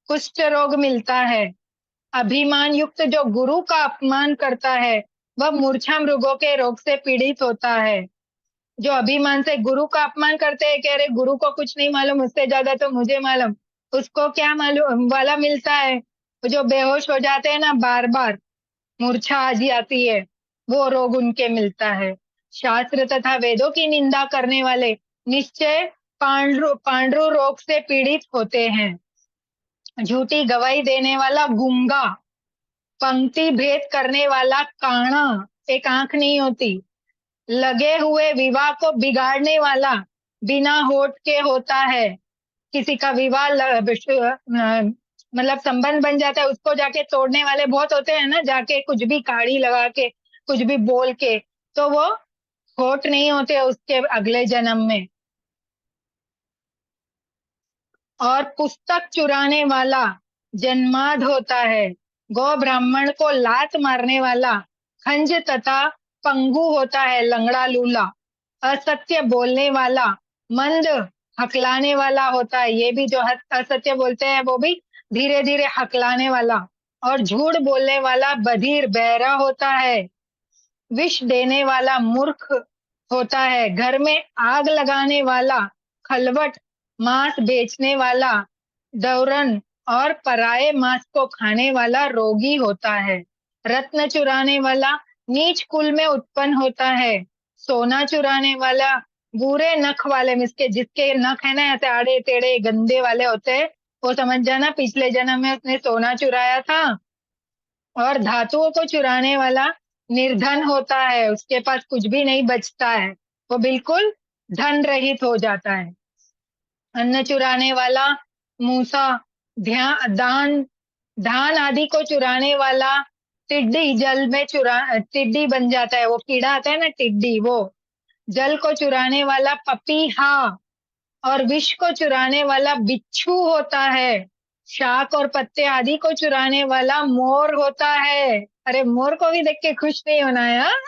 कुष्ठ रोग मिलता है। अभिमान युक्त जो गुरु का अपमान करता है, वह मूर्छा मृगों के रोग से पीड़ित होता है। जो अभिमान से गुरु का अपमान करते हैं, कह रहे गुरु को कुछ नहीं मालूम, उससे ज्यादा तो मुझे मालूम, उसको क्या मालूम वाला मिलता है। जो बेहोश हो जाते हैं ना, बार बार मूर्छा आ जाती है, वो रोग उनके मिलता है। शास्त्र तथा वेदों की निंदा करने वाले निश्चय पांडु रोग से पीड़ित होते हैं। झूठी गवाही देने वाला गूंगा, पंक्ति भेद करने वाला काना, एक आंख नहीं होती, लगे हुए विवाह को बिगाड़ने वाला बिना होठ के होता है। किसी का विवाह मतलब संबंध बन जाता है, उसको जाके तोड़ने वाले बहुत होते हैं ना, जाके कुछ भी काढ़ी लगा के, कुछ भी बोल के, तो वो होठ नहीं होते उसके अगले जन्म में। और पुस्तक चुराने वाला जन्माध होता है। गौ ब्राह्मण को लात मारने वाला खंज तथा पंगु होता है, लंगड़ा लूला। असत्य बोलने वाला मंद हकलाने वाला होता है। ये भी जो असत्य बोलते हैं, वो भी धीरे धीरे हकलाने वाला। और झूठ बोलने वाला बधिर बहरा होता है। विष देने वाला मूर्ख होता है। घर में आग लगाने वाला खलवट, मांस बेचने वाला दौरन और पराये मांस को खाने वाला रोगी होता है। रत्न चुराने वाला नीच कुल में उत्पन्न होता है। सोना चुराने वाला बुरे नख वाले, जिसके नख है ना ऐसे आड़े टेढ़े गंदे वाले होते हैं, वो समझ जाना पिछले जन्म में उसने सोना चुराया था। और धातुओं को चुराने वाला निर्धन होता है, उसके पास कुछ भी नहीं बचता है, वो बिल्कुल धन रहित हो जाता है। अन्न चुराने वाला मूसा, दान धान आदि को चुराने वाला टिड्डी, जल में टिड्डी बन जाता है, वो कीड़ा आता है ना टिड्डी, वो जल को चुराने वाला पपीहा, और विष को चुराने वाला बिच्छू होता है। शाक और पत्ते आदि को चुराने वाला मोर होता है। अरे मोर को भी देख के खुश नहीं होना है, हाँ?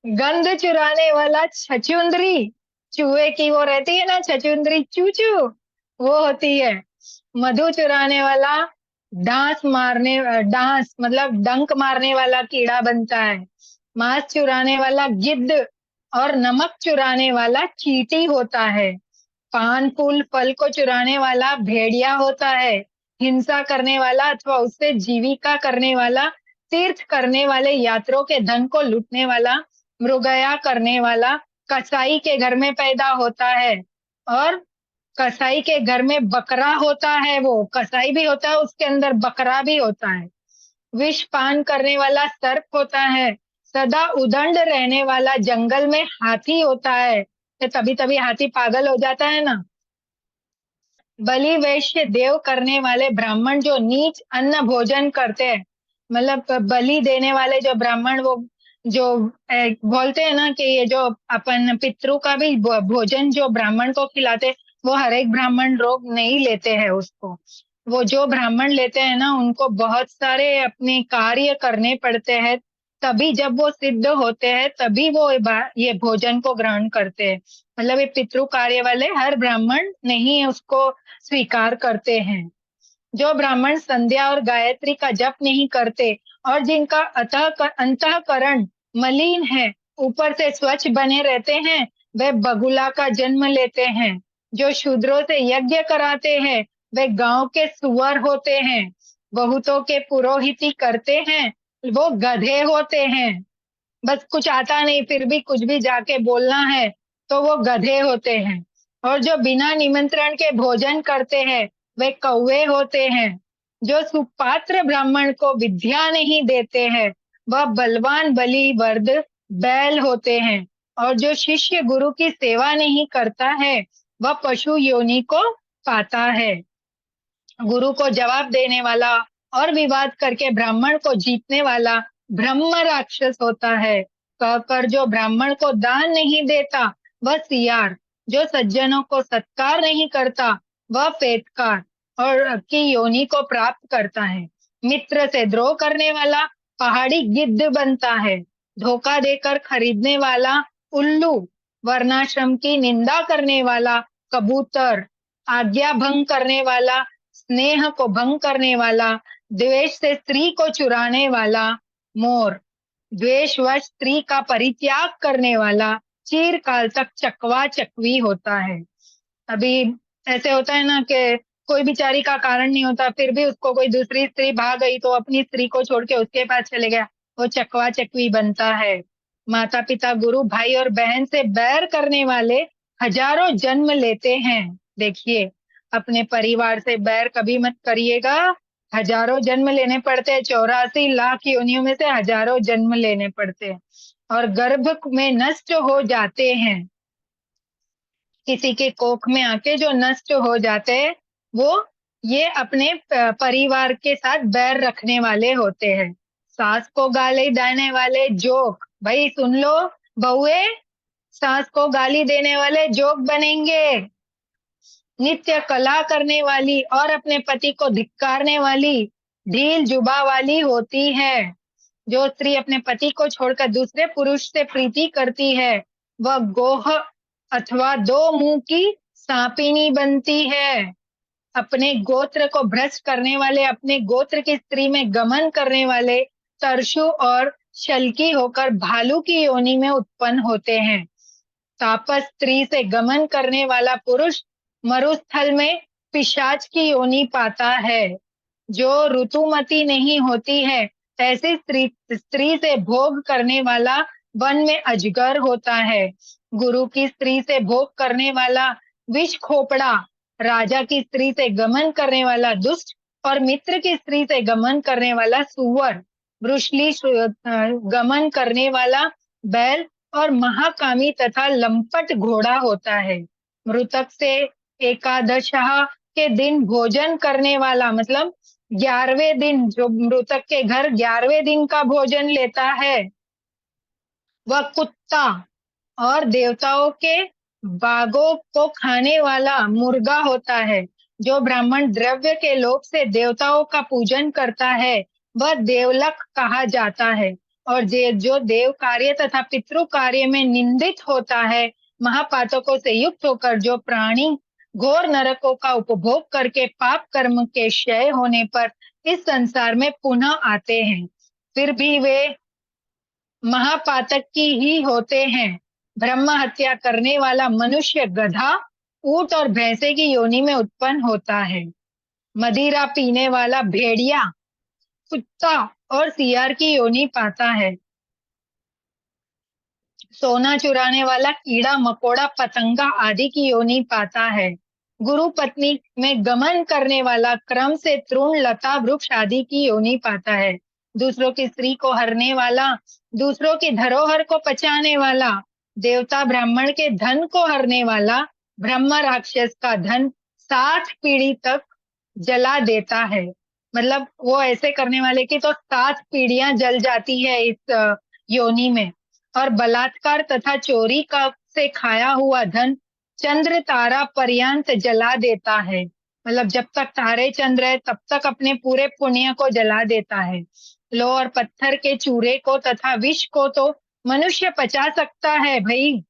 गंध चुराने वाला छछूंदरी, चूहे की वो रहती है ना छछूंदरी, चूचू, वो होती है। मधु चुराने वाला डांस मतलब डंक मारने वाला कीड़ा बनता है। मांस चुराने वाला गिद्ध, और नमक चुराने वाला चींटी होता है। पान फूल फल को चुराने वाला भेड़िया होता है। हिंसा करने वाला अथवा उससे जीविका करने वाला, तीर्थ करने वाले यात्रियों के धन को लूटने वाला, मृगया करने वाला कसाई के घर में पैदा होता है। और कसाई के घर में बकरा होता है, वो कसाई भी होता है, उसके अंदर बकरा भी होता है। विष पान करने वाला सर्प होता है। सदा उदंड रहने वाला जंगल में हाथी होता है। तभी तभी हाथी पागल हो जाता है ना। बलि वैश्य देव करने वाले ब्राह्मण जो नीच अन्न भोजन करते हैं, मतलब बलि देने वाले जो ब्राह्मण, वो जो बोलते हैं ना कि ये जो अपन पितरों का भी भोजन जो ब्राह्मण को खिलाते, वो हर एक ब्राह्मण लोग नहीं लेते हैं उसको। वो जो ब्राह्मण लेते हैं ना, उनको बहुत सारे अपने कार्य करने पड़ते हैं, तभी जब वो सिद्ध होते हैं तभी वो ये भोजन को ग्रहण करते हैं। मतलब ये पितृ कार्य वाले हर ब्राह्मण नहीं उसको स्वीकार करते हैं। जो ब्राह्मण संध्या और गायत्री का जप नहीं करते, और जिनका अंतःकरण मलिन है, ऊपर से स्वच्छ बने रहते हैं, वे बगुला का जन्म लेते हैं। जो शूद्रों से यज्ञ कराते हैं, वे गांव के सुअर होते हैं। बहुतों के पुरोहिती करते हैं, वो गधे होते हैं। बस कुछ आता नहीं फिर भी कुछ भी जाके बोलना है, तो वो गधे होते हैं। और जो बिना निमंत्रण के भोजन करते हैं, वे कौवे होते हैं। जो सुपात्र ब्राह्मण को विद्या नहीं देते हैं, वह बलवान बलि वर्द बैल होते हैं। और जो शिष्य गुरु की सेवा नहीं करता है, वह पशु योनि को पाता है। गुरु को जवाब देने वाला और विवाद करके ब्राह्मण को जीतने वाला ब्रह्म राक्षस होता है। कहकर जो ब्राह्मण को दान नहीं देता, वह सियार। जो सज्जनों को सत्कार नहीं करता, वह पेटकार और की योनि को प्राप्त करता है। मित्र से द्रोह करने वाला पहाड़ी गिद्ध बनता है। धोखा देकर खरीदने वाला उल्लू, वर्णाश्रम की निंदा करने वाला कबूतर, आज्ञा भंग करने वाला, स्नेह को भंग करने वाला, द्वेष से स्त्री को चुराने वाला मोर, द्वेषवश स्त्री का परित्याग करने वाला चिरकाल तक चकवा चकवी होता है। अभी ऐसे होता है ना कि कोई बेचारी का कारण नहीं होता, फिर भी उसको कोई दूसरी स्त्री भाग गई तो अपनी स्त्री को छोड़ के उसके पास चले गया, वो चकवा चकवी बनता है। माता पिता गुरु भाई और बहन से बैर करने वाले हजारों जन्म लेते हैं। देखिए, अपने परिवार से बैर कभी मत करिएगा, हजारों जन्म लेने पड़ते हैं, 84 लाख योनियों में से हजारों जन्म लेने पड़ते हैं, और गर्भ में नष्ट हो जाते हैं। किसी के कोख में आके जो नष्ट हो जाते हैं, वो ये अपने परिवार के साथ बैर रखने वाले होते हैं। सास को गाली देने वाले जोक, भाई सुन लो बहुए, सास को गाली देने वाले जोक बनेंगे। नित्य कला करने वाली और अपने पति को धिक्कारने वाली ढील जुबा वाली होती है। जो स्त्री अपने पति को छोड़कर दूसरे पुरुष से प्रीति करती है, वह गोह अथवा दो मुंह की सांपिनी बनती है। अपने गोत्र को भ्रष्ट करने वाले, अपने गोत्र की स्त्री में गमन करने वाले तरशु और शल्की होकर भालू की योनि में उत्पन्न होते हैं। तापस स्त्री से गमन करने वाला पुरुष मरुस्थल में पिशाच की योनि पाता है। जो ऋतुमती नहीं होती है, ऐसी स्त्री से भोग करने वाला वन में अजगर होता है। गुरु की स्त्री से भोग करने वाला विष खोपड़ा राजा की स्त्री से गमन करने वाला दुष्ट और मित्र की स्त्री से गमन करने वाला सुअर, वृषली गमन करने वाला बैल और महाकामी तथा लंपट घोड़ा होता है। मृतक से एकादशः के दिन भोजन करने वाला, मतलब 11वें दिन, जो मृतक के घर 11वें दिन का भोजन लेता है, वह कुत्ता, और देवताओं के बागों को खाने वाला मुर्गा होता है। जो ब्राह्मण द्रव्य के लोभ से देवताओं का पूजन करता है वह देवलक कहा जाता है। और जो देव कार्य तथा पितृ कार्य में निंदित होता है, महापातकों से युक्त होकर जो प्राणी घोर नरकों का उपभोग करके पाप कर्म के क्षय होने पर इस संसार में पुनः आते हैं, फिर भी वे महापातक की ही होते हैं। ब्रह्म हत्या करने वाला मनुष्य गधा, ऊंट और भैंसे की योनि में उत्पन्न होता है। मदिरा पीने वाला भेड़िया, कुत्ता और सियार की योनि पाता है। सोना चुराने वाला कीड़ा मकोड़ा पतंगा आदि की योनि पाता है। गुरु पत्नी में गमन करने वाला क्रम से तृण लता वृक्ष आदि की योनि पाता है। दूसरों की स्त्री को हरने वाला, दूसरों की धरोहर को पचाने वाला, देवता ब्राह्मण के धन को हरने वाला, ब्रह्म राक्षस का धन 60 पीढ़ी तक जला देता है। मतलब वो ऐसे करने वाले की तो 7 पीढ़ियां जल जाती है इस योनि में। और बलात्कार तथा चोरी का से खाया हुआ धन चंद्र तारा पर्यंत जला देता है। मतलब जब तक तारे चंद्र है तब तक अपने पूरे पुण्य को जला देता है। लो और पत्थर के चूरे को तथा विष को तो मनुष्य पचा सकता है भाई,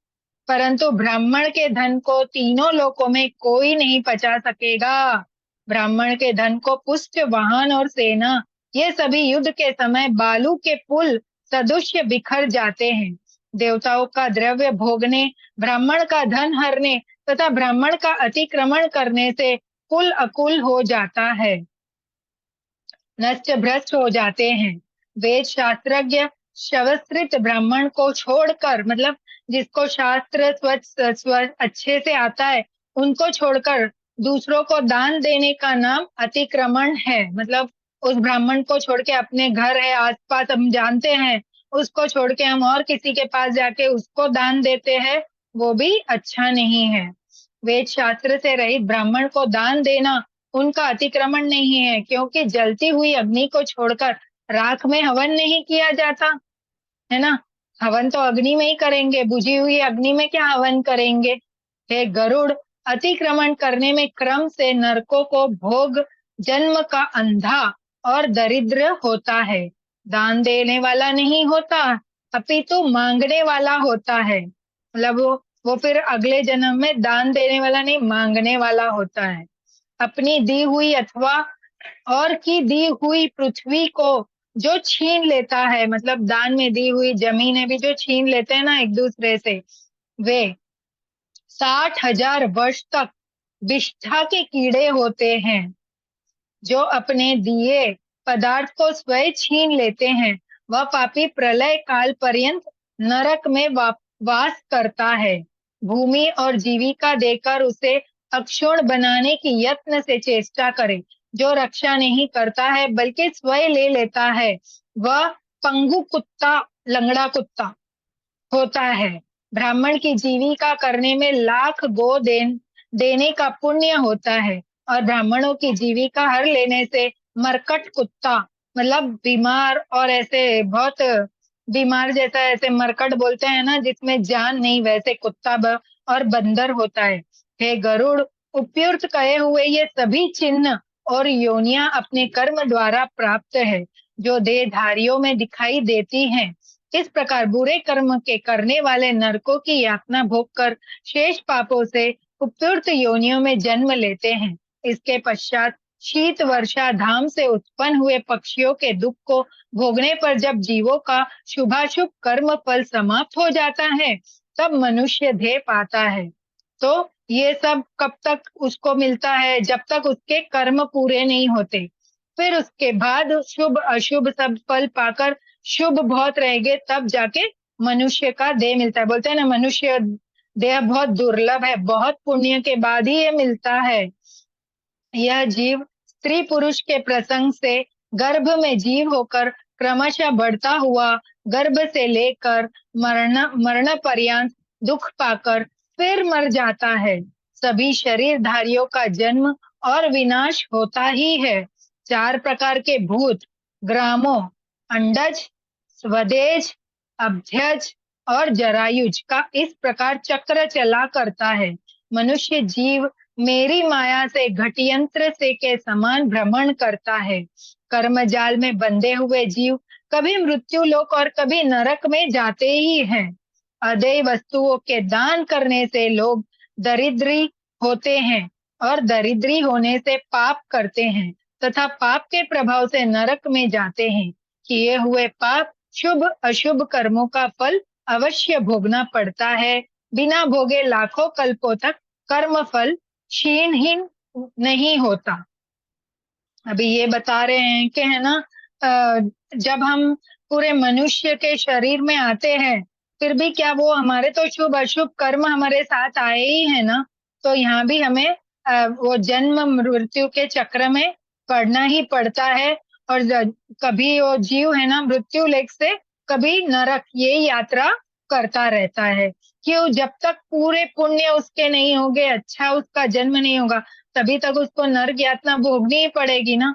परंतु ब्राह्मण के धन को तीनों लोकों में कोई नहीं पचा सकेगा। ब्राह्मण के धन को पुष्ट वाहन और सेना, ये सभी युद्ध के समय बालू के पुल सदृश्य बिखर जाते हैं। देवताओं का द्रव्य भोगने, ब्राह्मण का धन हरने तथा ब्राह्मण का अतिक्रमण करने से कुल अकुल हो जाता है, नष्ट भ्रष्ट हो जाते हैं। वेद शास्त्रज्ञ शवस्त्रित ब्राह्मण को छोड़कर, मतलब जिसको शास्त्र स्वच्छ अच्छे से आता है, उनको छोड़कर दूसरों को दान देने का नाम अतिक्रमण है। मतलब उस ब्राह्मण को छोड़ के, अपने घर है आसपास हम जानते हैं, उसको छोड़ के हम और किसी के पास जाके उसको दान देते हैं, वो भी अच्छा नहीं है। वेद शास्त्र से रहित ब्राह्मण को दान देना उनका अतिक्रमण नहीं है, क्योंकि जलती हुई अग्नि को छोड़कर राख में हवन नहीं किया जाता है ना। हवन तो अग्नि में ही करेंगे, बुझी हुई अग्नि में क्या हवन करेंगे। हे गरुड़, अतिक्रमण करने में क्रम से नरकों को भोग जन्म का अंधा और दरिद्र होता है। दान देने वाला नहीं होता, अपितु मांगने वाला होता है। मतलब वो फिर अगले जन्म में दान देने वाला नहीं, मांगने वाला होता है। अपनी दी हुई अथवा और की दी हुई पृथ्वी को जो छीन लेता है, मतलब दान में दी हुई जमीन भी जो छीन लेते हैं ना एक दूसरे से, वे 60,000 वर्ष तक विष्ठा के कीड़े होते हैं। जो अपने दिए पदार्थ को स्वयं छीन लेते हैं, वह पापी प्रलय काल पर्यंत नरक में वास करता है। भूमि और जीविका देकर उसे अक्षुण्ण बनाने की यत्न से चेष्टा करे। जो रक्षा नहीं करता है बल्कि स्वयं ले लेता है, वह पंगु कुत्ता, लंगड़ा कुत्ता होता है। ब्राह्मण की जीविका करने में लाख गो देने का पुण्य होता है, और ब्राह्मणों की जीविका हर लेने से मरकट कुत्ता, मतलब बीमार और ऐसे बहुत बीमार जैसा, ऐसे मरकट बोलते हैं ना जिसमें जान नहीं, वैसे कुत्ता और बंदर होता है। हे गरुड़, उपयुक्त कहे हुए ये सभी चिन्ह और योनियां अपने कर्म द्वारा प्राप्त है, जो देहधारियों में दिखाई देती हैं। इस प्रकार बुरे कर्म के करने वाले नरकों की यातना भोग कर शेष पापों से उपयुक्त योनियों में जन्म लेते हैं। इसके पश्चात शीत वर्षा धाम से उत्पन्न हुए पक्षियों के दुख को भोगने पर जब जीवों का शुभाशुभ कर्म फल समाप्त हो जाता है, तब मनुष्य देह पाता है। तो ये सब कब तक उसको मिलता है? जब तक उसके कर्म पूरे नहीं होते। फिर उसके बाद शुभ अशुभ सब फल पाकर शुभ बहुत रहेंगे, तब जाके मनुष्य का देह मिलता है। बोलते हैं ना, मनुष्य देह बहुत दुर्लभ है, बहुत पुण्य के बाद ही ये मिलता है। यह जीव स्त्री पुरुष के प्रसंग से गर्भ में जीव होकर क्रमशः बढ़ता हुआ गर्भ से लेकर मरण मरण पर्यंत दुख पाकर फिर मर जाता है। सभी शरीरधारियों का जन्म और विनाश होता ही है। चार प्रकार के भूत ग्रामों, अंडज, स्वदेज, अभ्यज और जरायुज का इस प्रकार चक्र चला करता है। मनुष्य जीव मेरी माया से घटियंत्र से के समान भ्रमण करता है। कर्म जाल में बंधे हुए जीव कभी मृत्यु लोक और कभी नरक में जाते ही हैं। अदेय वस्तुओं के दान करने से लोग दरिद्री होते हैं और दरिद्री होने से पाप करते हैं तथा पाप के प्रभाव से नरक में जाते हैं। किए हुए पाप शुभ अशुभ कर्मों का फल अवश्य भोगना पड़ता है। बिना भोगे लाखों कल्पों तक कर्म फल क्षीण ही नहीं होता। अभी ये बता रहे हैं कि है ना, जब हम पूरे मनुष्य के शरीर में आते हैं फिर भी क्या वो हमारे तो शुभ अशुभ कर्म हमारे साथ आए ही है ना। तो यहाँ भी हमें वो जन्म मृत्यु के चक्र में पड़ना ही पड़ता है। और कभी वो जीव है ना मृत्यु लेख से कभी नरक ये यात्रा करता रहता है। क्यों? जब तक पूरे पुण्य उसके नहीं होंगे, अच्छा उसका जन्म नहीं होगा, तभी तक उसको नरक यातना भोगनी ही पड़ेगी ना।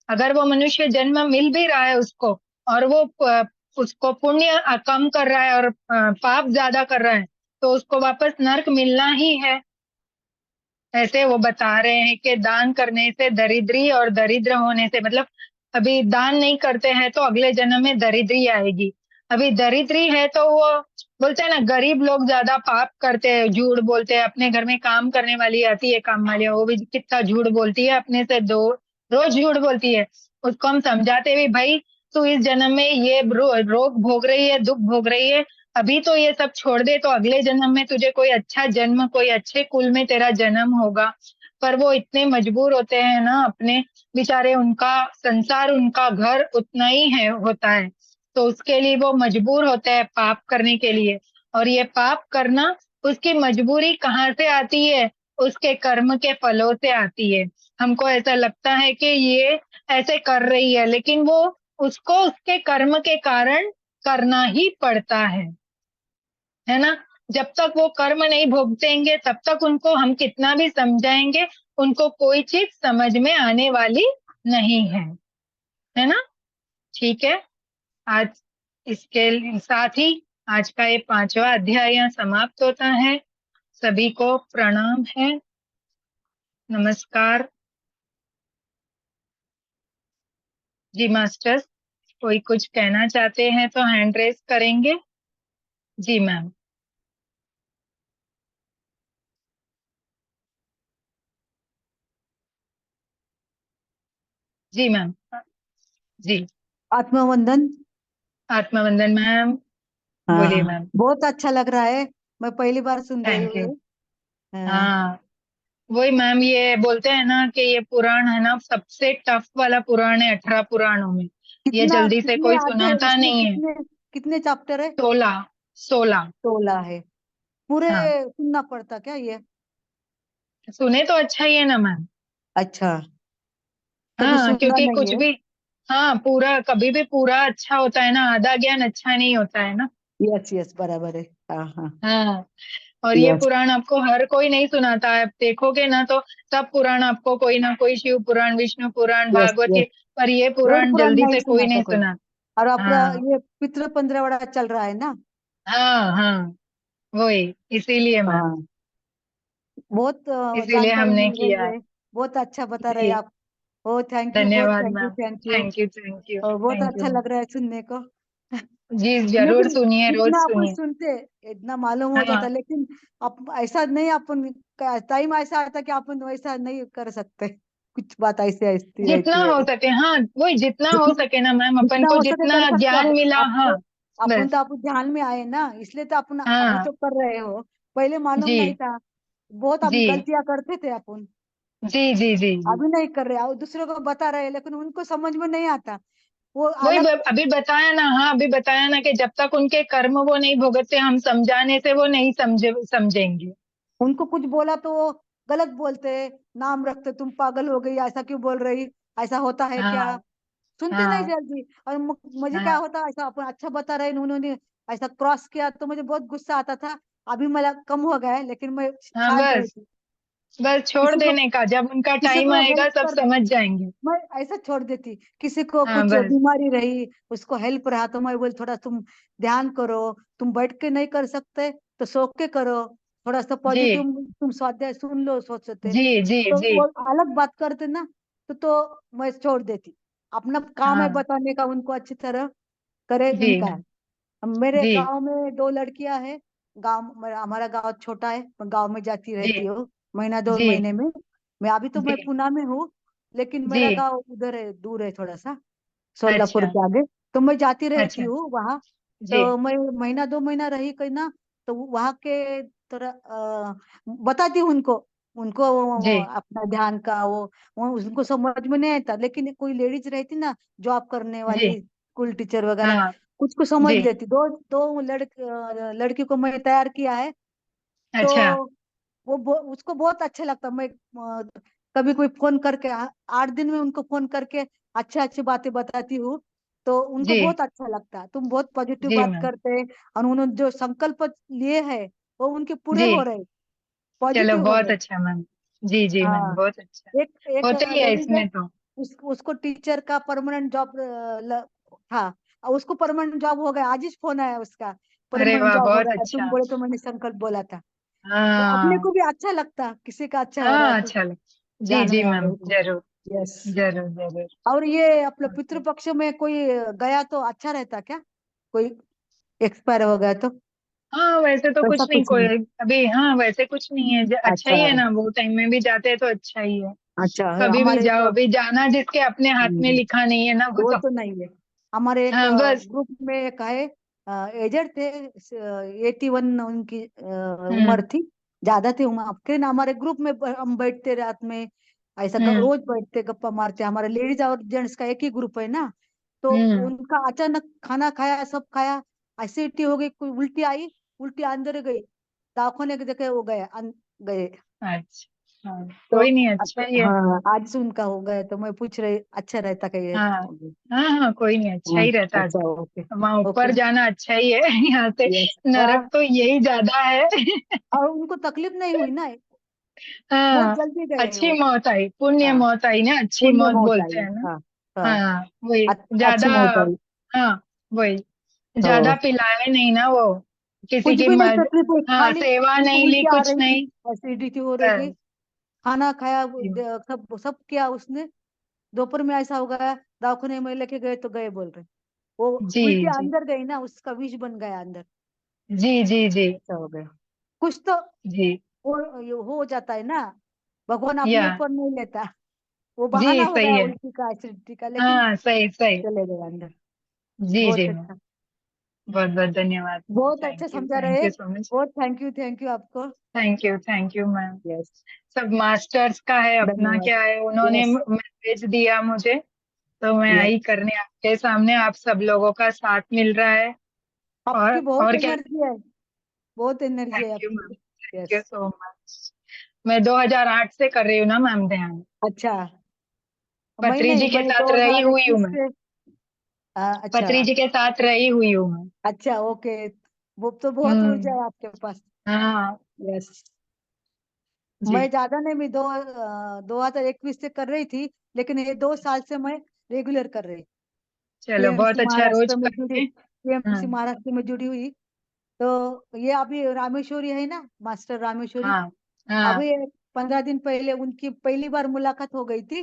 अगर वो मनुष्य जन्म मिल भी रहा है उसको और वो उसको पुण्य कम कर रहा है और पाप ज्यादा कर रहा है तो उसको वापस नरक मिलना ही है। ऐसे वो बता रहे हैं कि दान करने से दरिद्री और दरिद्र होने से मतलब अभी दान नहीं करते हैं तो अगले जन्म में दरिद्री आएगी। अभी दरिद्री है तो वो बोलते हैं ना, गरीब लोग ज्यादा पाप करते हैं, झूठ बोलते हैं। अपने घर में काम करने वाली आती है, काम वाली, वो भी कितना झूठ बोलती है, अपने से दो रोज झूठ बोलती है। उसको हम समझाते भी, भाई तू इस जन्म में ये रोग भोग रही है, दुख भोग रही है, अभी तो ये सब छोड़ दे तो अगले जन्म में तुझे कोई अच्छा जन्म, कोई अच्छे कुल में तेरा जन्म होगा। पर वो इतने मजबूर होते हैं ना, अपने बेचारे, उनका संसार, उनका घर उतना ही है होता है, तो उसके लिए वो मजबूर होते हैं पाप करने के लिए। और ये पाप करना उसकी मजबूरी कहाँ से आती है? उसके कर्म के फलों से आती है। हमको ऐसा लगता है कि ये ऐसे कर रही है, लेकिन वो उसको उसके कर्म के कारण करना ही पड़ता है ना। जब तक वो कर्म नहीं भोगतेंगे तब तक उनको हम कितना भी समझाएंगे, उनको कोई चीज समझ में आने वाली नहीं है ना। ठीक है, आज इसके साथ ही आज का ये 5वां अध्याय यहाँ समाप्त होता है। सभी को प्रणाम है, नमस्कार। जी मास्टर्स, कोई कुछ कहना चाहते हैं तो हैंड रेस करेंगे। जी मैम। जी मैम। जी, आत्मवंदन। आत्मवंदन मैम। बोलिए हाँ, मैम। बहुत अच्छा लग रहा है। मैं पहली बार सुन रही थैंक हूँ यू। ये। हाँ, हाँ, वही मैम, ये बोलते हैं ना कि ये पुराण है ना सबसे टफ वाला पुराण है 18 पुराणों में। ये कितना जल्दी से कितने कोई अध्याय सुनाता इसमें, नहीं है। कितने कितने चैप्टर है? 16। 16। 16 है। पूरे हाँ, सुनना पड़ता क्या ये? सुने तो अच्छा ही है ना मैम। अच्छा, कभी हाँ, सुना क्योंकि नहीं कुछ है। भी, हाँ पूरा कभी भी पूरा अच्छा होता है ना, आधा ज्ञान अच्छा नहीं होता है ना। यस यस, बराबर है। हाँ हाँ। हाँ, और ये यस, पुराण आपको हर कोई नहीं सुनाता है, आप देखोगे ना तो सब पुराण आपको कोई ना कोई, शिव पुराण, विष्णु पुराण, यस भागवत के, यस। पर ये वेद पुराण पुराण जल्दी नहीं से कोई सुनाता नहीं कोई। सुना। और अपना हाँ ये पितृ पंद्रवड़ा चल रहा है ना। हाँ हाँ, वही इसीलिए मैम, हाँ, बहुत इसीलिए जानकारी हमने मिल किया रही है। है। बहुत अच्छा बता रहे हैं जी, आप। ओ थैंक यू, बहुत धन्यवाद thank you, ma'am. Thank you. Thank you, thank you, बहुत थैंक यू अच्छा मैम। लग रहा है सुनने को। जी जरूर लेकिन सुनिए, रोज जितना अपन सुनिए। सुनते इतना मालूम हो हाँ, जाता, लेकिन अब ऐसा नहीं, अपन टाइम ऐसा आता कि अपन वैसा नहीं कर सकते। कुछ बात ऐसी ऐसी जितना रहती है। हो सके, हाँ वही जितना हो जितना सके ना मैम, अपन जितना को हो सके कर जितना सकते ज्ञान मिला, हाँ अपन बस। तो आप ध्यान में आए ना, इसलिए तो अपन अभी हाँ, तो कर रहे हो। पहले मालूम नहीं जी था। बहुत हम जी गलतियां करते थे अपन। जी जी जी जी। अभी नहीं कर रहे, और दूसरों को बता रहे, लेकिन उनको समझ में नहीं आता। वो वही अलग। अभी बताया ना, हाँ अभी बताया ना कि जब तक उनके कर्म वो नहीं भुगतते, हम समझाने से वो नहीं समझेंगे। उनको कुछ बोला तो वो गलत बोलते, नाम रखते, तुम पागल हो गई, ऐसा क्यों बोल रही, ऐसा होता है क्या, हाँ सुनते नहीं हाँ जल्दी। और मुझे क्या हाँ होता, ऐसा अपन अच्छा बता रहे उन्होंने ऐसा क्रॉस किया तो मुझे बहुत गुस्सा आता था। अभी मेरा कम हो गया है, लेकिन मैं हाँ, शांत बस रहती। बस छोड़ किसी को देने का, जब उनका किसी टाइम को आएगा हेल्प सब कर, समझ जाएंगे। मैं ऐसा छोड़ देती। किसी को हाँ कुछ बस। बीमारी रही, उसको हेल्प रहा, तो मैं बोल थोड़ा तुम ध्यान करो, तुम बैठ के नहीं कर सकते तो सो के करो, थोड़ा सा जी पॉजिटिव तुम स्वाध्याय सुन लो, सोच सकते। जी जी तो जी। वो अलग बात करते ना, तो मैं छोड़ देती। अपना काम है हाँ बताने का, उनको अच्छी तरह करे जी उनका है। अब मेरे जी गांव में दो लड़कियां हैं। हमारा गांव छोटा है, मैं गांव में जाती जी रहती हूँ महीना दो जी महीने में। मैं जी पुणे में हूँ, लेकिन जी। मेरा गांव उधर है, दूर है थोड़ा सा, सोलापुर अच्छा के आगे। तो मैं जाती रहती अच्छा। हूँ वहाँ। जी तो मैं महीना दो महीना रही कहीं ना, तो वहाँ के थोड़ा बताती हूँ उनको, जी। अपना ध्यान का वो उनको समझ में नहीं आता, लेकिन कोई लेडीज रहती ना, जॉब करने जी वाली, स्कूल टीचर वगैरह, हाँ कुछ को समझ जी। लेती। दो दो लड़की को मैं तैयार किया है। तो अच्छा उसको बहुत अच्छा लगता। मैं कभी कोई फोन करके 8 दिन में उनको फोन करके अच्छी अच्छी बातें बताती हूँ, तो उनको जी बहुत अच्छा लगता। तुम बहुत पॉजिटिव जी बात मैम। करते हैं, और उन्होंने जो संकल्प लिए हैं वो उनके पूरे जी हो रहे, चलो पॉजिटिव हो बहुत रहे। अच्छा मैम। जी जी मैम हाँ, बहुत अच्छा। एक एक होता ही है लेडीज है, इसमें तो। उसको टीचर का परमानेंट जॉब था, और उसको परमानेंट जॉब हो गया। आज ही फोन आया उसका, अरे परमानेंट वाह जॉब हो बहुत गया, तुम अच्छा। बोले तो मैंने संकल्प बोला था। तो अपने हाँ को भी अच्छा लगता, किसी का अच्छा हो रहा है हाँ तो अच्छा लगा। जी जी जानने आ मैम रहे थे। जरूर। यस। जरूर जरूर। और ये अपने ओके। पितृपक्ष में कोई गया तो अच्छा रहता क्या, कोई एक्सपायर हो गया तो? हाँ वैसे तो वैसा कुछ नहीं कुछ कोई। नहीं? अभी हाँ वैसे कुछ नहीं है, अच्छा अच्छा। ही है ना, वो टाइम में भी जाते हैं तो अच्छा ही है। अच्छा है, कभी भी हमारे जाओ, एक अभी जाना जिसके अपने हाथ में लिखा नहीं है ना वो वो तो। तो नहीं है। हमारे एक हाँ बस। ग्रुप में एक है, एजेड थे, 81 उनकी हम्म उम्र थी, ज्यादा थी उम्र आपके ना। हमारे ग्रुप में हम बैठते रात में, ऐसा हम्म रोज बैठते गप्पा मारते। हमारे लेडीज और जेंट्स का एक ही ग्रुप है ना। तो हम्म। उनका अचानक खाना खाया, सब खाया, एसिडिटी हो गई, कोई उल्टी आई, उल्टी अंदर गई, दवाखाने के देखे वो गए। अच्छा हाँ तो कोई नहीं, अच्छा ही है। हाँ, आज से उनका हो गया, तो मैं पूछ रही अच्छा रहता क्या ये? हाँ हाँ हाँ कोई नहीं, अच्छा हाँ, ही रहता है। अच्छा, ओके। वहां ओके। ऊपर जाना अच्छा ही है यहाँ से। यस। नरक तो यही ज्यादा है। और उनको तकलीफ नहीं हुई ना, बहुत हाँ जल्दी गए अच्छी वो। मौत आई, पुण्य हाँ, मौत आई ना, अच्छी पुण्य मौत मौत बोलते आई। हैं ना। हाँ। हाँ, हाँ वही अच्छी ज्यादा। मौत आई। हाँ वही ज्यादा तो पिलाए नहीं ना वो, किसी कुछ की भी नहीं मर्ज। तकलीफ हुई, हाँ खाली सेवा उनको नहीं ली, उल्टी आ कुछ रही थी, नहीं। एसिडिटी हो रही थी, बस। खाना खाया, सब सब किया उसने। दोपहर में ऐसा हो गया, दवाखाने में लेके गए तो गए बोल रहे, वो जी उल्टी जी अंदर गई ना, उसका विष बन गया अंदर, जी जी जी ऐसा हो गया। कुछ तो जी ये हो जाता है ना, भगवान अपने या ऊपर नहीं लेता। वो जी बहाना हो सही गया है। उल्टी का, एसिडिटी का, लेकिन हाँ सही सही। चले गए अंदर। जी जी बहुत मैम। अच्छा, बहुत बहुत धन्यवाद मैम, बहुत अच्छा समझा थैंक रहे। You so much. बहुत थैंक यू आपको। Thank you ma'am. यस। सब मास्टर्स का है, अपना धन्यवाद। क्या है, उन्होंने यस। मैसेज दिया मुझे, तो मैं यस। आई करने आपके सामने, आप सब लोगों का साथ मिल रहा है। आपकी बहुत और क्या। एनर्जी है, बहुत एनर्जी है थैंक यू मैम, आपकी। Thank you yes. So much. मैं 2008 से कर रही हूँ ना मैम ध्यान। अच्छा, मैं पत्री नहीं, जी के मैं साथ रही हुई हूँ 2021 मैं। से। अच्छा। पत्री जी के साथ रही हुई हूँ मैं। अच्छा, ओके। वो तो बहुत ऊर्जा हम्म। है आपके पास। हाँ यस। जी। मैं ज्यादा नहीं, मैं 2021 से कर रही थी, लेकिन ये 2 साल से मैं रेगुलर कर रही। चलो बहुत पीएमसी अच्छा, रोज महाराष्ट्र में जुड़ी, करिए। हाँ पीएमसी महाराष्ट्र में जुड़ी हुई। तो ये अभी रामेश्वरी है ना, मास्टर रामेश्वरी। हाँ हाँ। अभी 15 दिन पहले उनकी पहली बार मुलाकात हो गई थी।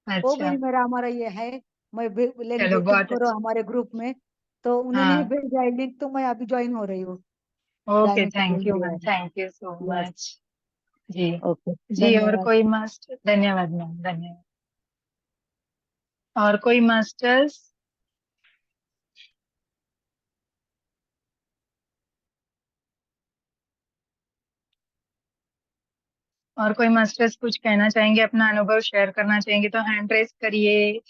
वो भी अच्छा मेरा हमारा ये है, लेने चलो गई, तुम बहुत करो अच्छा। हमारे ग्रुप में। तो उन्होंने ही हाँ भेजा है लिंक, तो मैं अभी ज्वाइन हो रही हूँ, ओके जाने के लिए थैंक यू दिया मैम, है। Thank you so yes. Much. जी। ओके। जी और धन्यवाद। कोई मास्टर, धन्यवाद मैम धन्यवाद। और कोई मास्टर्स। और कोई मास्टर्स कुछ कहना चाहेंगे, अपना अनुभव शेयर करना चाहेंगे तो हैंड रेस करिए।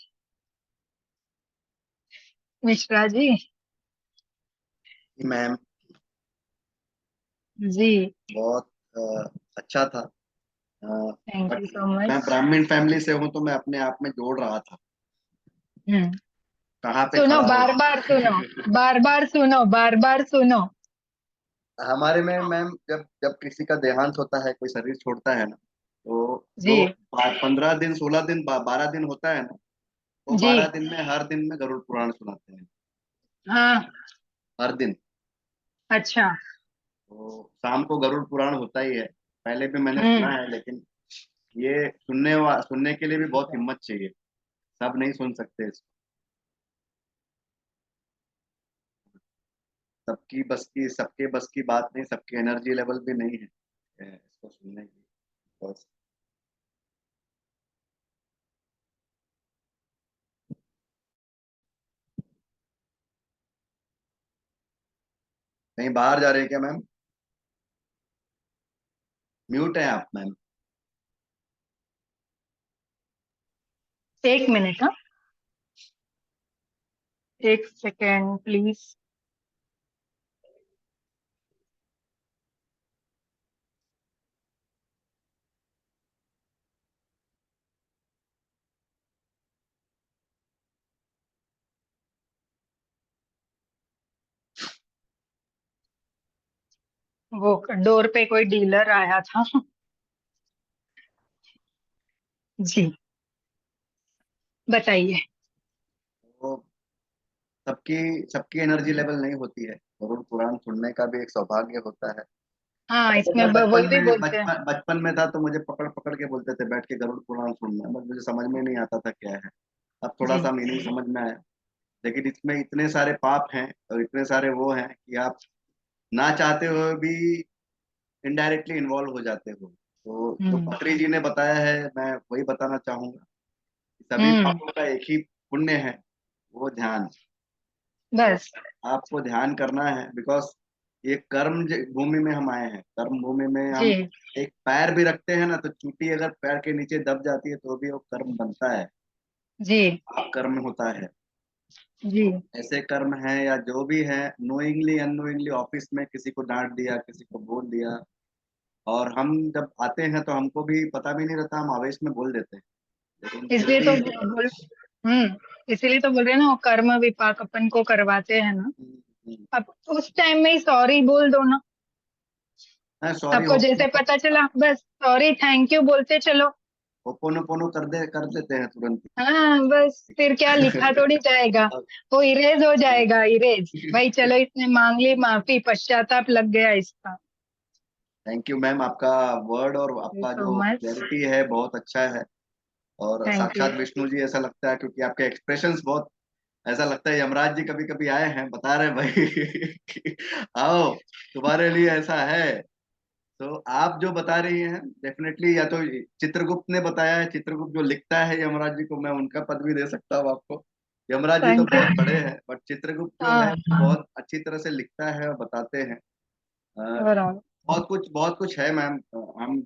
मिश्रा जी। मैम जी बहुत अच्छा था। थैंक बट यू सो मैं मच। ब्राह्मण फैमिली से हूँ तो मैं अपने आप में जोड़ रहा था हम्म कहाँ पे सुनो, खड़ा हो। बार बार सुनो, बार बार सुनो, बार बार सुनो। हमारे में मैम जब जब किसी का देहांत होता है, कोई शरीर छोड़ता है ना, तो जी 15 दिन 16 दिन 12 दिन होता है ना, वो जी 12 दिन में हर दिन में गरुड़ पुराण सुनाते हैं। हाँ, हर दिन। अच्छा। तो शाम को गरुड़ पुराण होता ही है। पहले भी मैंने सुना हम्म है, लेकिन ये सुनने के लिए भी बहुत हिम्मत चाहिए। सब नहीं सुन सकते इसको। सबके बस की बात नहीं, सबकी एनर्जी लेवल भी नहीं है इसको सुनने की। बस। कहीं बाहर जा रहे हैं क्या मैम? म्यूट है आप मैम। एक मिनट, हाँ, एक सेकेंड प्लीज। वो डोर पे कोई डीलर आया था। जी, बताइए। तो सबकी सबकी एनर्जी लेवल नहीं होती है। गरुड़ पुराण सुनने का भी एक सौभाग्य होता है। हाँ, पहले इसमें मैं बचपन वही भी में बोलते हैं। बचपन में था तो मुझे पकड़ पकड़ के बोलते थे बैठ के गरुड़ पुराण सुनना, बट मुझे समझ में नहीं आता था क्या है। अब थोड़ा जी सा मीनिंग समझ में आया। लेकिन इसमें इतने सारे पाप हैं और इतने सारे वो हैं कि आप ना चाहते हुए भी इनडायरेक्टली इन्वॉल्व हो जाते हो। तो जो हम्म पत्री जी ने बताया है, मैं वही बताना चाहूंगा कि सभी हम्म पापों का एक ही पुण्य है, वो ध्यान। तो बस। आपको ध्यान करना है, बिकॉज ये भूमि में हम आए हैं। कर्म भूमि में जी हम एक पैर भी रखते हैं ना, तो चूंटि अगर पैर के नीचे दब जाती है तो भी वो कर्म बनता है। जी आप कर्म होता है। जी तो ऐसे कर्म हैं या जो भी है, नोइंगली अननोइंगली ऑफिस में किसी को डांट दिया, किसी को बोल दिया, और हम जब आते हैं तो हमको भी पता भी नहीं रहता, हम आवेश में बोल देते हैं। लेकिन फिर इसलिए तो भी बोल इसीलिए तो बोल रहे हैं ना, वो कर्म विपाक अपन को करवाते हैं ना। अब उस टाइम में ही सॉरी बोल दो ना। सॉरी आपको जैसे पता चला, बस सॉरी थैंक यू बोलते चलो। होपोनोपोनो कर देते हैं तुरंत। हाँ, बस फिर क्या लिखा थोड़ी जाएगा, वो इरेज हो जाएगा, इरेज भाई। चलो, इसने मांग ली माफी, पश्चाताप लग गया इसका। थैंक यू मैम, आपका वर्ड और आपका सो जो मच। क्लैरिटी है बहुत अच्छा है। और थैंक यू। साक्षात विष्णु जी ऐसा लगता है, क्योंकि आपके एक्सप्रेशंस बहुत, ऐसा लगता है यमराज जी कभी कभी आए हैं, बता रहे हैं भाई कि आओ तुम्हारे लिए ऐसा है। तो आप जो बता रही हैं डेफिनेटली, या तो चित्रगुप्त ने बताया है, चित्रगुप्त जो लिखता है यमराज जी को, मैं उनका पद भी दे सकता हूँ आपको। यमराज जी तो थैंक यू। बहुत बड़े हैं, बट चित्रगुप्त जो है हाँ, बहुत अच्छी तरह से लिखता है और बताते हैं। बराबर। बहुत कुछ है मैम। हम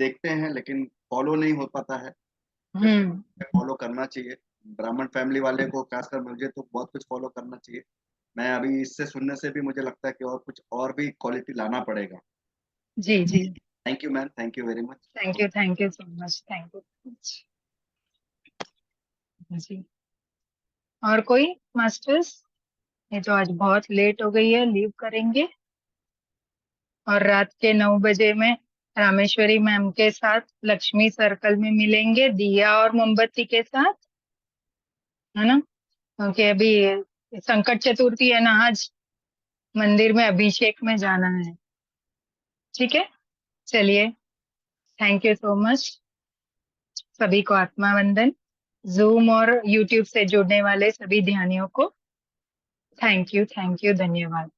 देखते हैं लेकिन फॉलो नहीं हो पाता है। हम्म फॉलो करना चाहिए। ब्राह्मण फैमिली वाले को खासकर मुझे तो बहुत कुछ फॉलो करना चाहिए। मैं अभी इससे सुनने से भी मुझे लगता है कि और कुछ और भी क्वालिटी लाना पड़ेगा। जी जी। Thank you ma'am, thank you very much. Thank you so much, thank you जी। और कोई मास्टर्स? ये तो आज बहुत लेट हो गई है, लीव करेंगे। और रात के 9 बजे में रामेश्वरी मैम के साथ लक्ष्मी सर्कल में मिलेंगे, दिया और मोमबत्ती के साथ, है ना? क्योंकि अभी संकट चतुर्थी है ना आज, मंदिर में अभिषेक में जाना है। ठीक है, चलिए। थैंक यू सो मच सभी को, आत्मा वंदन। जूम और यूट्यूब से जुड़ने वाले सभी ध्यानियों को थैंक यू, धन्यवाद।